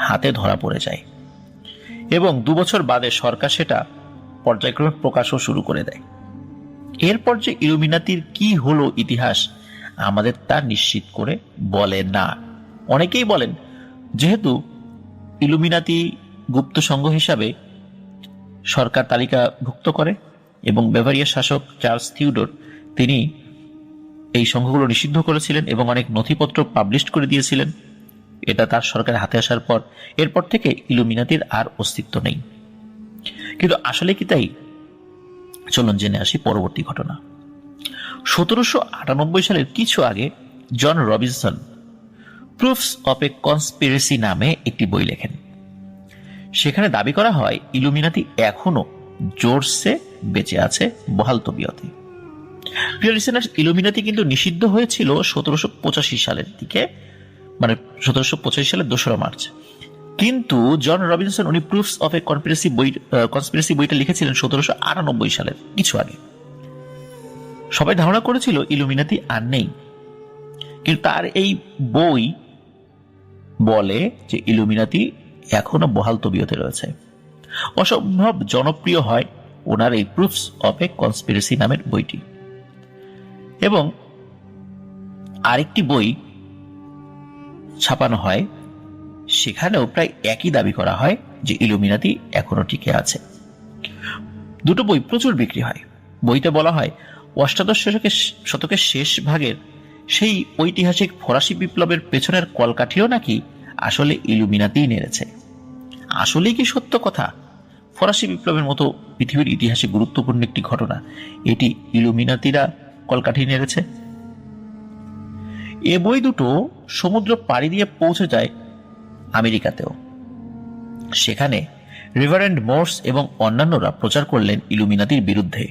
হাতে ধরা পড়ে যায় এবং 2 বছর বাদে সরকার সেটা পর্যায়ক্রমে প্রকাশও শুরু করে দেয়। এরপর যে ইলুমিনাতির কি হলো ইতিহাস আমাদের তা নিশ্চিত করে বলে না। অনেকেই বলেন যেহেতু ইলুমিনাতি গুপ্ত সংঘ হিসাবে সরকার তালিকাভুক্ত করে এবং বাভারিয়ার শাসক চার্লস থিউডর তিনি এই সংঘগুলো নিষিদ্ধ করেছিলেন এবং অনেক নথিপত্র পাবলিশ করে দিয়েছিলেন, এটা তার সরকারের হাতে আসার পর এরপর থেকে ইলুমিনাতির আর অস্তিত্ব নেই। কিন্তু আসলে কি তাই? চলুন জেনে আসি পরবর্তী ঘটনা। 1798 সালের কিছু আগে John Robinson Proofs of a Conspiracy নামে একটি বই লেখেন। সেখানে দাবি করা হয় ইলুমিনাতি এখনো জোরসে বেঁচে আছে বহাল তবিয়তে। প্রিয় লিসেনার্স, ইলুমিনাতি কিন্তু নিষিদ্ধ হয়েছিল 1785 সালের দিকে, মানে 1785 সালের 2 মার্চ। কিন্তু জন রবিনসন উনি প্রুফস অফ এ কনস্পিরেসি বইটা লিখেছিলেন 1798 সালের কিছু আগে। সবাই ধারণা করেছিল ইলুমিনাতি আর নেই, কিন্তু তার এই বই বলে যে ইলুমিনাতি এখনো বহাল তবিয়তে রয়েছে। অসম্ভব জনপ্রিয় হয় ওনার এই প্রুফস অফ এ কনস্পিরেসি নামের বইটি। এবং আরেকটি বই ছাপানো হয়, সেখানেও প্রায় একই দাবি করা হয় যে ইলুমিনাতি এখনো টিকে আছে। দুটো বই প্রচুর বিক্রি হয়। বইতে বলা হয় অষ্টাদশ শতকের শেষ ভাগের সেই ঐতিহাসিক ফরাসি বিপ্লবের পেছনের কলকাঠিও নাকি আসলে ইলুমিনাতিই নেড়েছে। আসলেই কি সত্য কথা? ফরাসি বিপ্লবের মতো পৃথিবীর ইতিহাসে গুরুত্বপূর্ণ একটি ঘটনা, এটি ইলুমিনাতিরা কলকাঠি নেড়েছে? এ বই দুটো সমুদ্র পাড়ি দিয়ে পৌঁছে যায় আমেরিকাতেও। সেখানে রেভারেন্ড মোর্স এবং অন্যান্যরা প্রচার করলেন ইলুমিনাতির বিরুদ্ধে।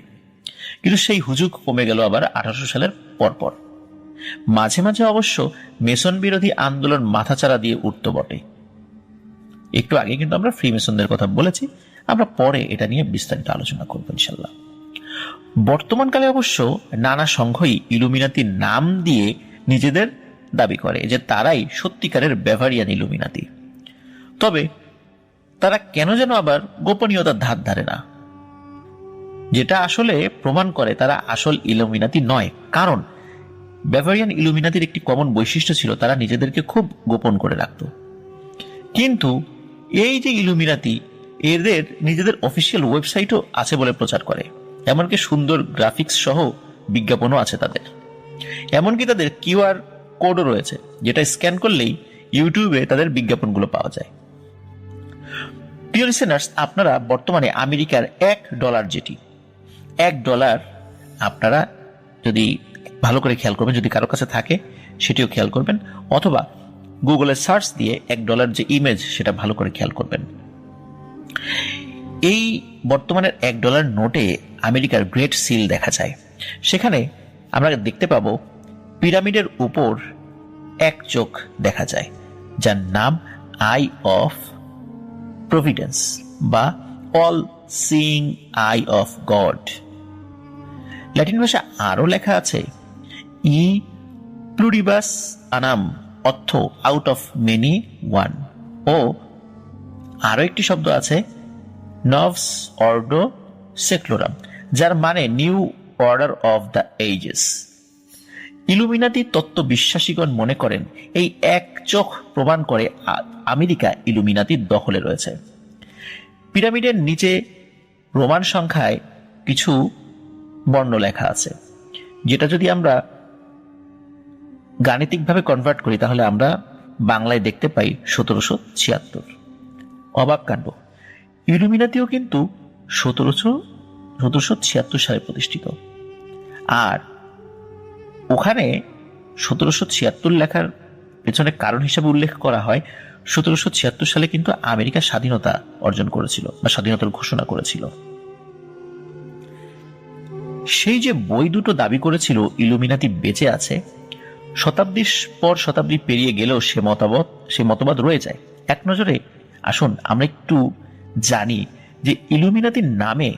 কিন্তু সেই হুজুগ কমে গেল আবার 1800 সালের পরপর। মাঝে মাঝে অবশ্য মেসন বিরোধী আন্দোলন মাথাচাড়া দিয়ে উঠত বটে। একটু আগে কিন্তু আমরা ফ্রি মেসনদের কথা বলেছি, আমরা পরে এটা নিয়ে বিস্তারিত আলোচনা করব ইনশাল্লাহ। বর্তমানকালে অবশ্য নানা সংঘই ইলুমিনাতির নাম দিয়ে নিজেদের দাবি করে যে তারাই সত্যিকারের ব্যাভারিয়ান ইলুমিনাতি। তবে তারা কেন যেন আবার গোপনীয়তার ধার ধারে না, যেটা আসলে প্রমাণ করে তারা আসল ইলুমিনাতি নয়। কারণ ব্যাভারিয়ান ইলুমিনাতির একটি কমন বৈশিষ্ট্য ছিল, তারা নিজেদেরকে খুব গোপন করে রাখত। কিন্তু এই যে ইলুমিনাতি, এদের নিজেদের অফিসিয়াল ওয়েবসাইটও আছে বলে প্রচার করে, এমনকি সুন্দর গ্রাফিক্স সহ বিজ্ঞাপনও আছে তাদের। এমনকি তাদের কিউআর কোডও রয়েছে, যেটা স্ক্যান করলেই ইউটিউবে তাদের বিজ্ঞাপনগুলো পাওয়া যায়। প্রিয় লিসেনার্স, আপনারা বর্তমানে আমেরিকার $1, যেটি $1, আপনারা যদি ভালো করে খেয়াল করবেন, যদি কারো কাছে থাকে সেটিও খেয়াল করবেন, অথবা গুগলে সার্চ দিয়ে $1 যে ইমেজ সেটা ভালো করে খেয়াল করবেন। এই বর্তমানের $1 নোটে আমেরিকার গ্রেট সিল দেখা যায়। সেখানে আমরা দেখতে পাবো পিরামিডের উপর এক চোখ দেখা যায়, যার নাম আই অফ প্রভিডেন্স বা all seeing eye of God. Latin ভাষা আরো লেখা আছে ই প্লুরিবাস আনাম, অর্থ আউট অফ মেনি ওয়ান। ও আরো একটি শব্দ আছে নভস অর্ডো সেক্লোরাম, যার মানে new order of the ages. Illuminati তত্ত্ব বিশ্বাসীগণ মনে করেন এই এক চোখ প্রমাণ করে আমেরিকা ইলুমিনাতির দখলে রয়েছে। পিরামিডের নিচে রোমান সংখ্যায় কিছু বর্ণ লেখা আছে, যেটা যদি আমরা গাণিতিকভাবে কনভার্ট করি তাহলে আমরা বাংলায় দেখতে পাই 1776। অবাক কাণ্ড, ইলুমিনাতিও কিন্তু 1776 সালে প্রতিষ্ঠিত। আর ওখানে 1776 লেখার পেছনে কারণ হিসেবে উল্লেখ করা হয় 1776 সালে কিন্তু আমেরিকা স্বাধীনতা অর্জন করেছিল বা স্বাধীনতার ঘোষণা করেছিল। সেই যে বই দুটো দাবি করেছিল ইলুমিনাতি বেঁচে আছে, শতাব্দীর পর শতাব্দী পেরিয়ে গেলেও সে মতবাদ রয়ে যায়। এক নজরে আসুন আমরা একটু জানি যে ইলুমিনাতির নামে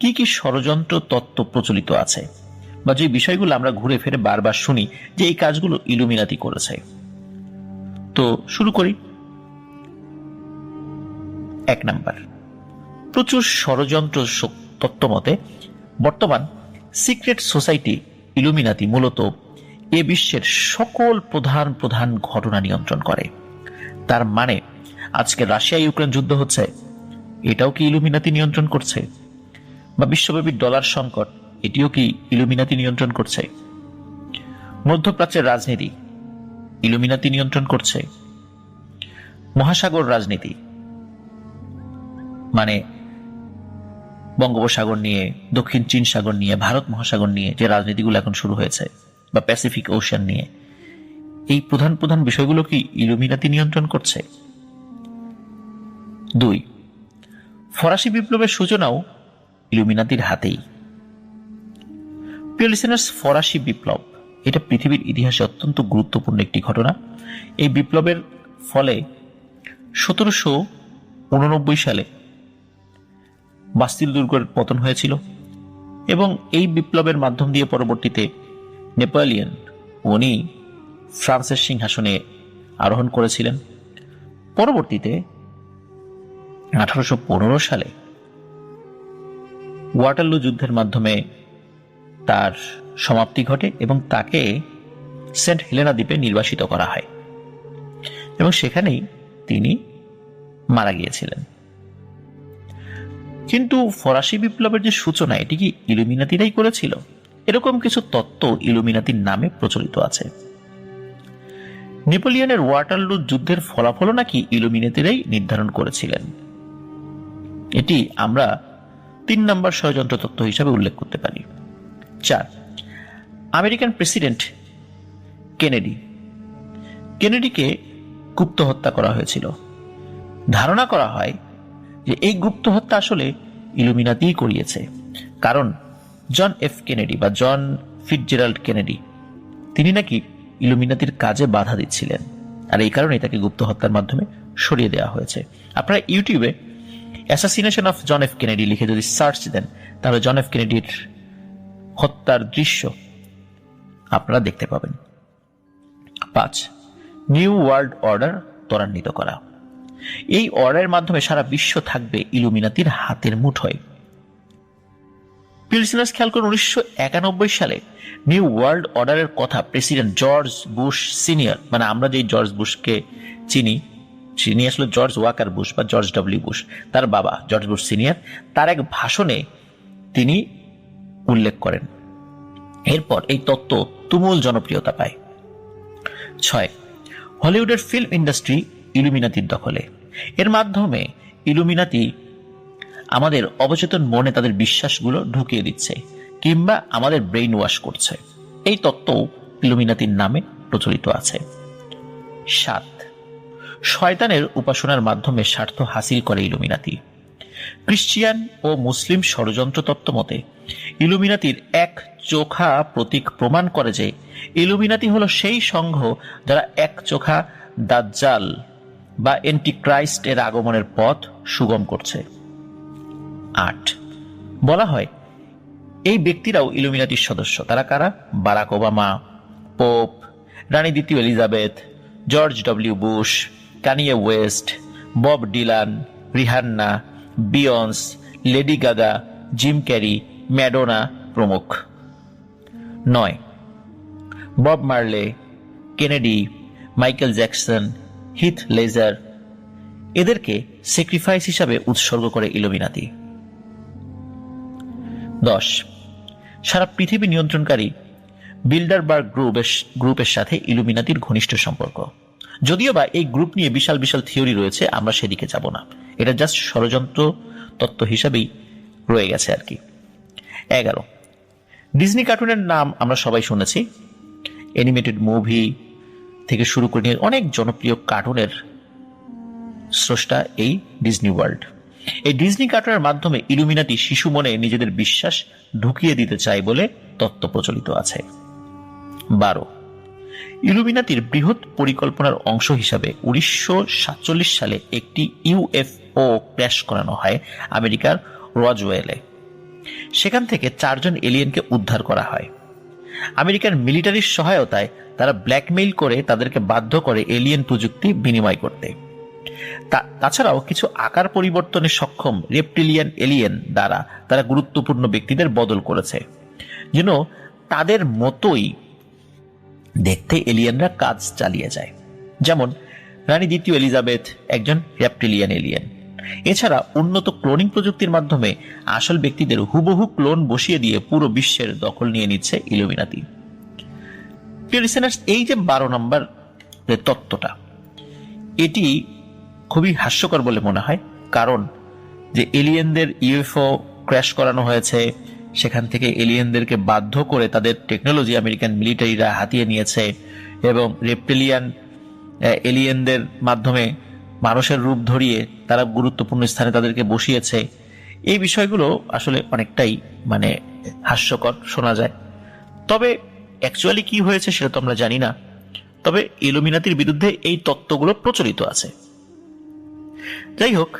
কি কি ষড়যন্ত্র তত্ত্ব প্রচলিত আছে, বা যে বিষয়গুলো আমরা ঘুরে ফিরে বারবার শুনি যে এই কাজগুলো ইলুমিনাতি করেছে। তো শুরু করি। 1 নাম্বার, প্রচুর ষড়যন্ত্র তত্ত্ব মতে বর্তমান সিক্রেট সোসাইটি ইলুমিনাতি মূলত এ বিশ্বের সকল প্রধান প্রধান ঘটনা নিয়ন্ত্রণ করে। তার মানে আজকে রাশিয়া ইউক্রেন যুদ্ধ হচ্ছে, এটাও কি ইলুমিনাতি নিয়ন্ত্রণ করছে? বা বিশ্বব্যাপী ডলার সংকট, এটিও কি ইলুমিনাতি নিয়ন্ত্রণ করছে? মধ্যপ্রাচ্যের রাজনীতি ইলুমিনাতি নিয়ন্ত্রণ করছে। মহাসাগর রাজনীতি মানে বঙ্গোপসাগর নিয়ে, দক্ষিণ চীন সাগর নিয়ে, ভারত মহাসাগর নিয়ে যে রাজনীতিগুলো এখন শুরু হয়েছে, বা প্যাসিফিক ওশান নিয়ে, এই প্রধান প্রধান বিষয়গুলো কি ইলুমিনাতি নিয়ন্ত্রণ করছে? 2, ফরাসি বিপ্লবের সূচনাও ইলুমিনাতির হাতেই। প্রিয় লিসেনার্স, ফরাসি বিপ্লব এটা পৃথিবীর ইতিহাসে অত্যন্ত গুরুত্বপূর্ণ একটি ঘটনা। এই বিপ্লবের ফলে 1789 সালে বাস্তিল দুর্গের পতন হয়েছিল, এবং এই বিপ্লবের মাধ্যম দিয়ে পরবর্তীতে নেপোলিয়ন উনি ফ্রান্সের সিংহাসনে আরোহণ করেছিলেন। পরবর্তীতে 1815 সালে ওয়াটারলু যুদ্ধের মাধ্যমে তার সমাপ্তি ঘটে এবং তাকে সেন্ট হেলেনা দ্বীপে নির্বাসিত করা হয়, এবং সেখানেই তিনি মারা গিয়েছিলেন। কিন্তু ফরাসি বিপ্লবের যে সূচনা, এটি কি ইলুমিনাতিরাই করেছিল? এরকম কিছু তত্ত্ব ইলুমিনাতির নামে প্রচলিত আছে। নেপোলিয়নের ওয়াটারলু যুদ্ধের ফলাফলও নাকি ইলুমিনাতিরাই নির্ধারণ করেছিলেন। এটি আমরা 3 নম্বর ষড়যন্ত্র তত্ত্ব হিসাবে উল্লেখ করতে পারি। 4, আমেরিকান প্রেসিডেন্ট কেনেডিকে গুপ্ত হত্যা করা হয়েছিল। ধারণা করা হয় যে এই গুপ্ত হত্যা আসলে ইলুমিনাতিই করিয়েছে, কারণ জন এফ কেনেডি বা জন ফিটজেরাল্ড কেনেডি তিনি নাকি ইলুমিনাতির কাজে বাধা দিচ্ছিলেন, আর এই কারণে তাকে গুপ্ত হত্যার মাধ্যমে সরিয়ে দেওয়া হয়েছে। আপনারা ইউটিউবে assassination of John F Kennedy লিখে যদি সার্চ দেন, তাহলে জন এফ কেনেডির হত্যার দৃশ্য আপনারা দেখতে পাবেন। 5, নিউ ওয়ার্ল্ড অর্ডার ত্বরান্বিত করা। এই অর্ডারের মাধ্যমে সারা বিশ্ব থাকবে ইলুমিনাতির হাতের মুঠোয়। পিলসিনার্স খেয়াল করুন, 1991 সালে নিউ ওয়ার্ল্ড অর্ডারের কথা প্রেসিডেন্ট জর্জ বুশ সিনিয়র, মানে আমরা যে জর্জ বুশকে চিনি, তিনি আসলে জর্জ ওয়াকার বুশ বা জর্জ ডব্লিউ বুশ, তার বাবা জর্জ বুশ সিনিয়র, তার এক ভাষণে তিনি উল্লেখ করেন। এরপর এই তত্ত্ব তুমুল জনপ্রিয়তা পায়। 6, হলিউডের ফিল্ম ইন্ডাস্ট্রি ইলুমিনাতির দখলে। এর মাধ্যমে ইলুমিনাতি আমাদের অবচেতন মনে তাদের বিশ্বাসগুলো ঢুকিয়ে দিচ্ছে কিংবা আমাদের ব্রেইন ওয়াশ করছে। এই তত্ত্ব ইলুমিনাতির নামে প্রচলিত আছে। 7, শয়তানের উপাসনার মাধ্যমে স্বার্থ হাসিল করে ইলুমিনাতি। খ্রিস্টিয়ান ও মুসলিম ষড়যন্ত্র তত্ত্ব মতে ইলুমিনাতির এক চোখা প্রতীক প্রমাণ করে যে ইলুমিনাতি হলো সেই সংঘ যারা এক চোখা দাজ্জাল বা এন্টিক্রাইস্ট এর আগমনের পথ সুগম করছে। 8, বলা হয় এই ব্যক্তিরাও ইলুমিনাতির সদস্য। তারা কারা? বারাক ওবামা, পোপ, রানী দ্বিতীয় Elizabeth, George W Bush, Kanye West, Bob Dylan, Rihanna, Beyonce, Lady Gaga, Jim Carrey, Madonna প্রমুখ। 9, Bob Marley, Kennedy, Michael Jackson, Heath Ledger, এদেরকে স্যাক্রিফাইস হিসাবে উৎসর্গ করে ইলুমিনাতি। 10, সারা পৃথিবী নিয়ন্ত্রণকারী বিল্ডারবার্গ গ্রুপের সাথে ইলুমিনাতির ঘনিষ্ঠ সম্পর্ক। যদিও বা এই গ্রুপ নিয়ে বিশাল বিশাল থিওরি রয়েছে, আমরা সেদিকে যাব না, এটা জাস্ট ষড়যন্ত্র তত্ত্ব হিসাবেই রয়ে গেছে আর কি। 11, ডিজনি কার্টুনের নাম আমরা সবাই শুনেছি। অ্যানিমেটেড মুভি থেকে শুরু করে নিয়ে অনেক জনপ্রিয় কার্টুনের স্রষ্টা এই ডিজনি ওয়ার্ল্ড। এই ডিজনি কার্টুনের মাধ্যমে ইলুমিনাতি শিশু মনে নিজেদের বিশ্বাস ঢুকিয়ে দিতে চায় বলে তত্ত্ব প্রচলিত আছে। 12, ইলুমিনাতির বৃহৎ পরিকল্পনার অংশ হিসাবে 1947 সালে একটি ইউএফও ক্র্যাশ করানো হয় আমেরিকার রজওয়েলে। সেখান থেকে 4 জন এলিয়েনকে উদ্ধার করা হয়। আমেরিকার মিলিটারির সহায়তায় তারা ব্ল্যাকমেইল করে তাদেরকে বাধ্য করে এলিয়েন প্রযুক্তি বিনিময় করতে। তাছাড়াও কিছু আকার পরিবর্তনে সক্ষম রেপটিলিয়ান এলিয়েন দ্বারা তারা গুরুত্বপূর্ণ ব্যক্তিদের বদল করেছে, যেন তাদের মতোই দেখতে এলিয়েনরা কাজ চালিয়ে যায়। যেমন রানী দ্বিতীয় এলিজাবেথ একজন রেপটিলিয়ান এলিয়েন। এছাড়া উন্নত ক্লোনিং প্রযুক্তির মাধ্যমে আসল ব্যক্তিদের হুবহু ক্লোন বসিয়ে দিয়ে পুরো বিশ্বের দখল নিয়ে নিচ্ছে ইলুমিনাতি। এই যে 12 নম্বর তত্ত্বটা, এটি খুবই হাস্যকর বলে মনে হয়, কারণ যে এলিয়েনদের ইউএফও ক্র্যাশ করানো হয়েছে, সেখান থেকে এলিয়েনদেরকে বাধ্য করে তাদের টেকনোলজি আমেরিকান মিলিটারিরা হাতিয়ে নিয়েছে এবং রেপটিলিয়ান এলিয়েনদের মাধ্যমে মানুষের রূপ ধরিয়ে তারা গুরুত্বপূর্ণ স্থানে তাদেরকে বসিয়েছে। এই বিষয়গুলো আসলে অনেকটাই হাস্যকর শোনা যায়। তবে অ্যাকচুয়ালি কি হয়েছে সেটা তো আমরা জানি না। তবে ইলুমিনাতির বিরুদ্ধে এই তত্ত্বগুলো প্রচলিত আছে। যাই হোক,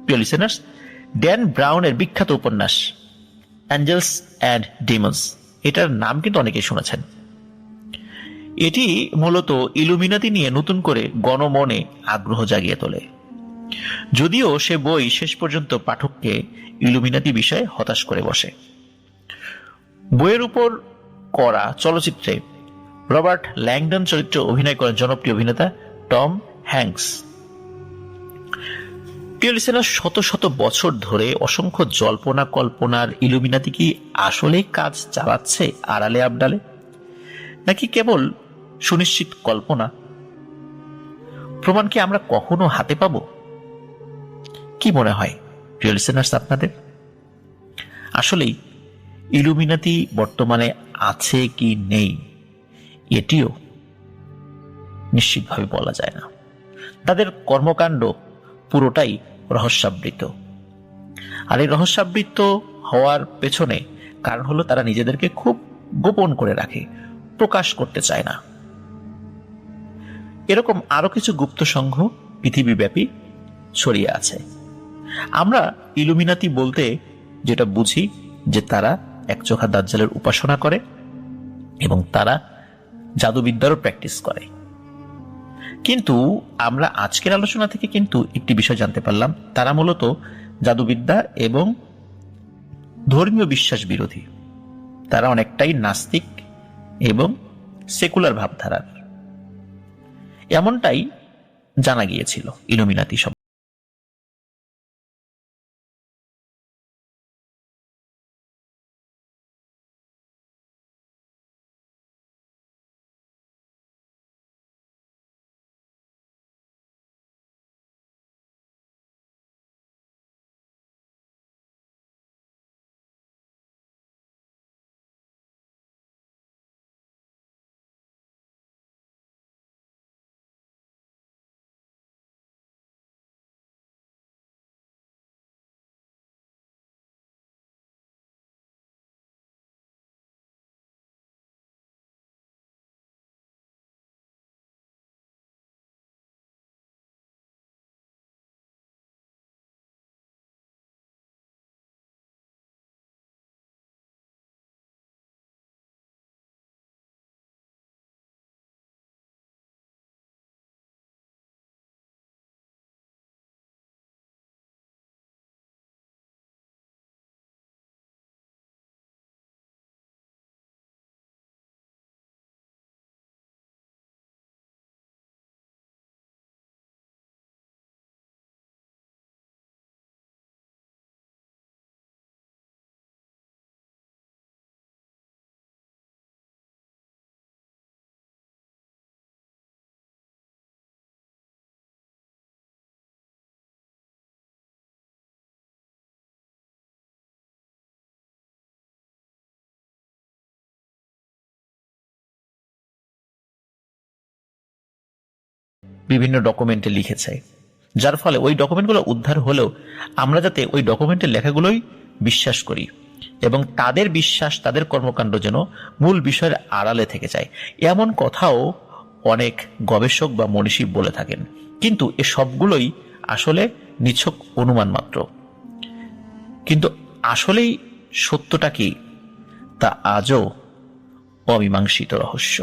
প্রিয় লিসেনার্স, ড্যান ব্রাউনের বিখ্যাত উপন্যাস অ্যাঞ্জেলস অ্যান্ড ডিমন্স, এটার নাম কিন্তু অনেকেই শুনেছেন। এটি মূলত ইলুমিনাতি নিয়ে নতুন করে গণমনে আগ্রহ জাগিয়ে তোলে, যদিও সে বই শেষ পর্যন্ত পাঠককে ইলুমিনাতি বিষয়ে হতাশ করে বসে। বইয়ের উপর করা চলচ্চিত্রে রবার্ট ল্যাংডন চরিত্রে অভিনয় করেন জনপ্রিয় অভিনেতা টম হ্যাঙ্কস। প্রিয় লিসেনার, শত শত বছর ধরে অসংখ্য জল্পনা কল্পনার ইলুমিনাতি কি আসলেই কাজ চালাচ্ছে আড়ালে আবডালে, নাকি কেবল সুনিশ্চিত কল্পনা? প্রমাণ কি আমরা কখনো হাতে পাবো? কি মনে হয় প্রিয় লিসেনার্স আপনাদের? আসলেই ইলুমিনাতি বর্তমানে আছে কি নেই এটিও নিশ্চিতভাবে বলা যায় না। তাদের কর্মকাণ্ড পুরোটাই রহস্যাবৃত, আর এই রহস্যাবৃত হওয়ার পেছনে কারণ হলো তারা নিজেদেরকে খুব গোপন করে রাখে, প্রকাশ করতে চায় না। এরকম আরো কিছু গুপ্ত সংঘ পৃথিবীব্যাপী ছড়িয়ে আছে। আমরা ইলুমিনাতি বলতে যেটা বুঝি যে তারা একচোখা দাজ্জালের উপাসনা করে এবং তারা জাদুবিদ্যারও প্র্যাকটিস করে। কিন্তু আমরা আজকের আলোচনা থেকে কিন্তু একটি বিষয় জানতে পারলাম, তারা মূলত জাদুবিদ্যা এবং ধর্মীয় বিশ্বাস বিরোধী। তারা অনেকটাই নাস্তিক এবং সেকুলার ভাবধারার, এমনটাই জানা গিয়েছিল ইলুমিনাতি সব। বিভিন্ন ডকুমেন্টে লিখেছে, যার ফলে ওই ডকুমেন্টগুলো উদ্ধার হলেও আমরা যাতে ওই ডকুমেন্টের লেখাগুলোই বিশ্বাস করি এবং তাদের বিশ্বাস, তাদের কর্মকাণ্ড যেন মূল বিষয়ের আড়ালে থেকে যায়, এমন কথাও অনেক গবেষক বা মনীষী বলে থাকেন। কিন্তু এ সবগুলোই আসলে নিছক অনুমান মাত্র। কিন্তু আসলেই সত্যটা কি তা আজও অমীমাংসিত রহস্য।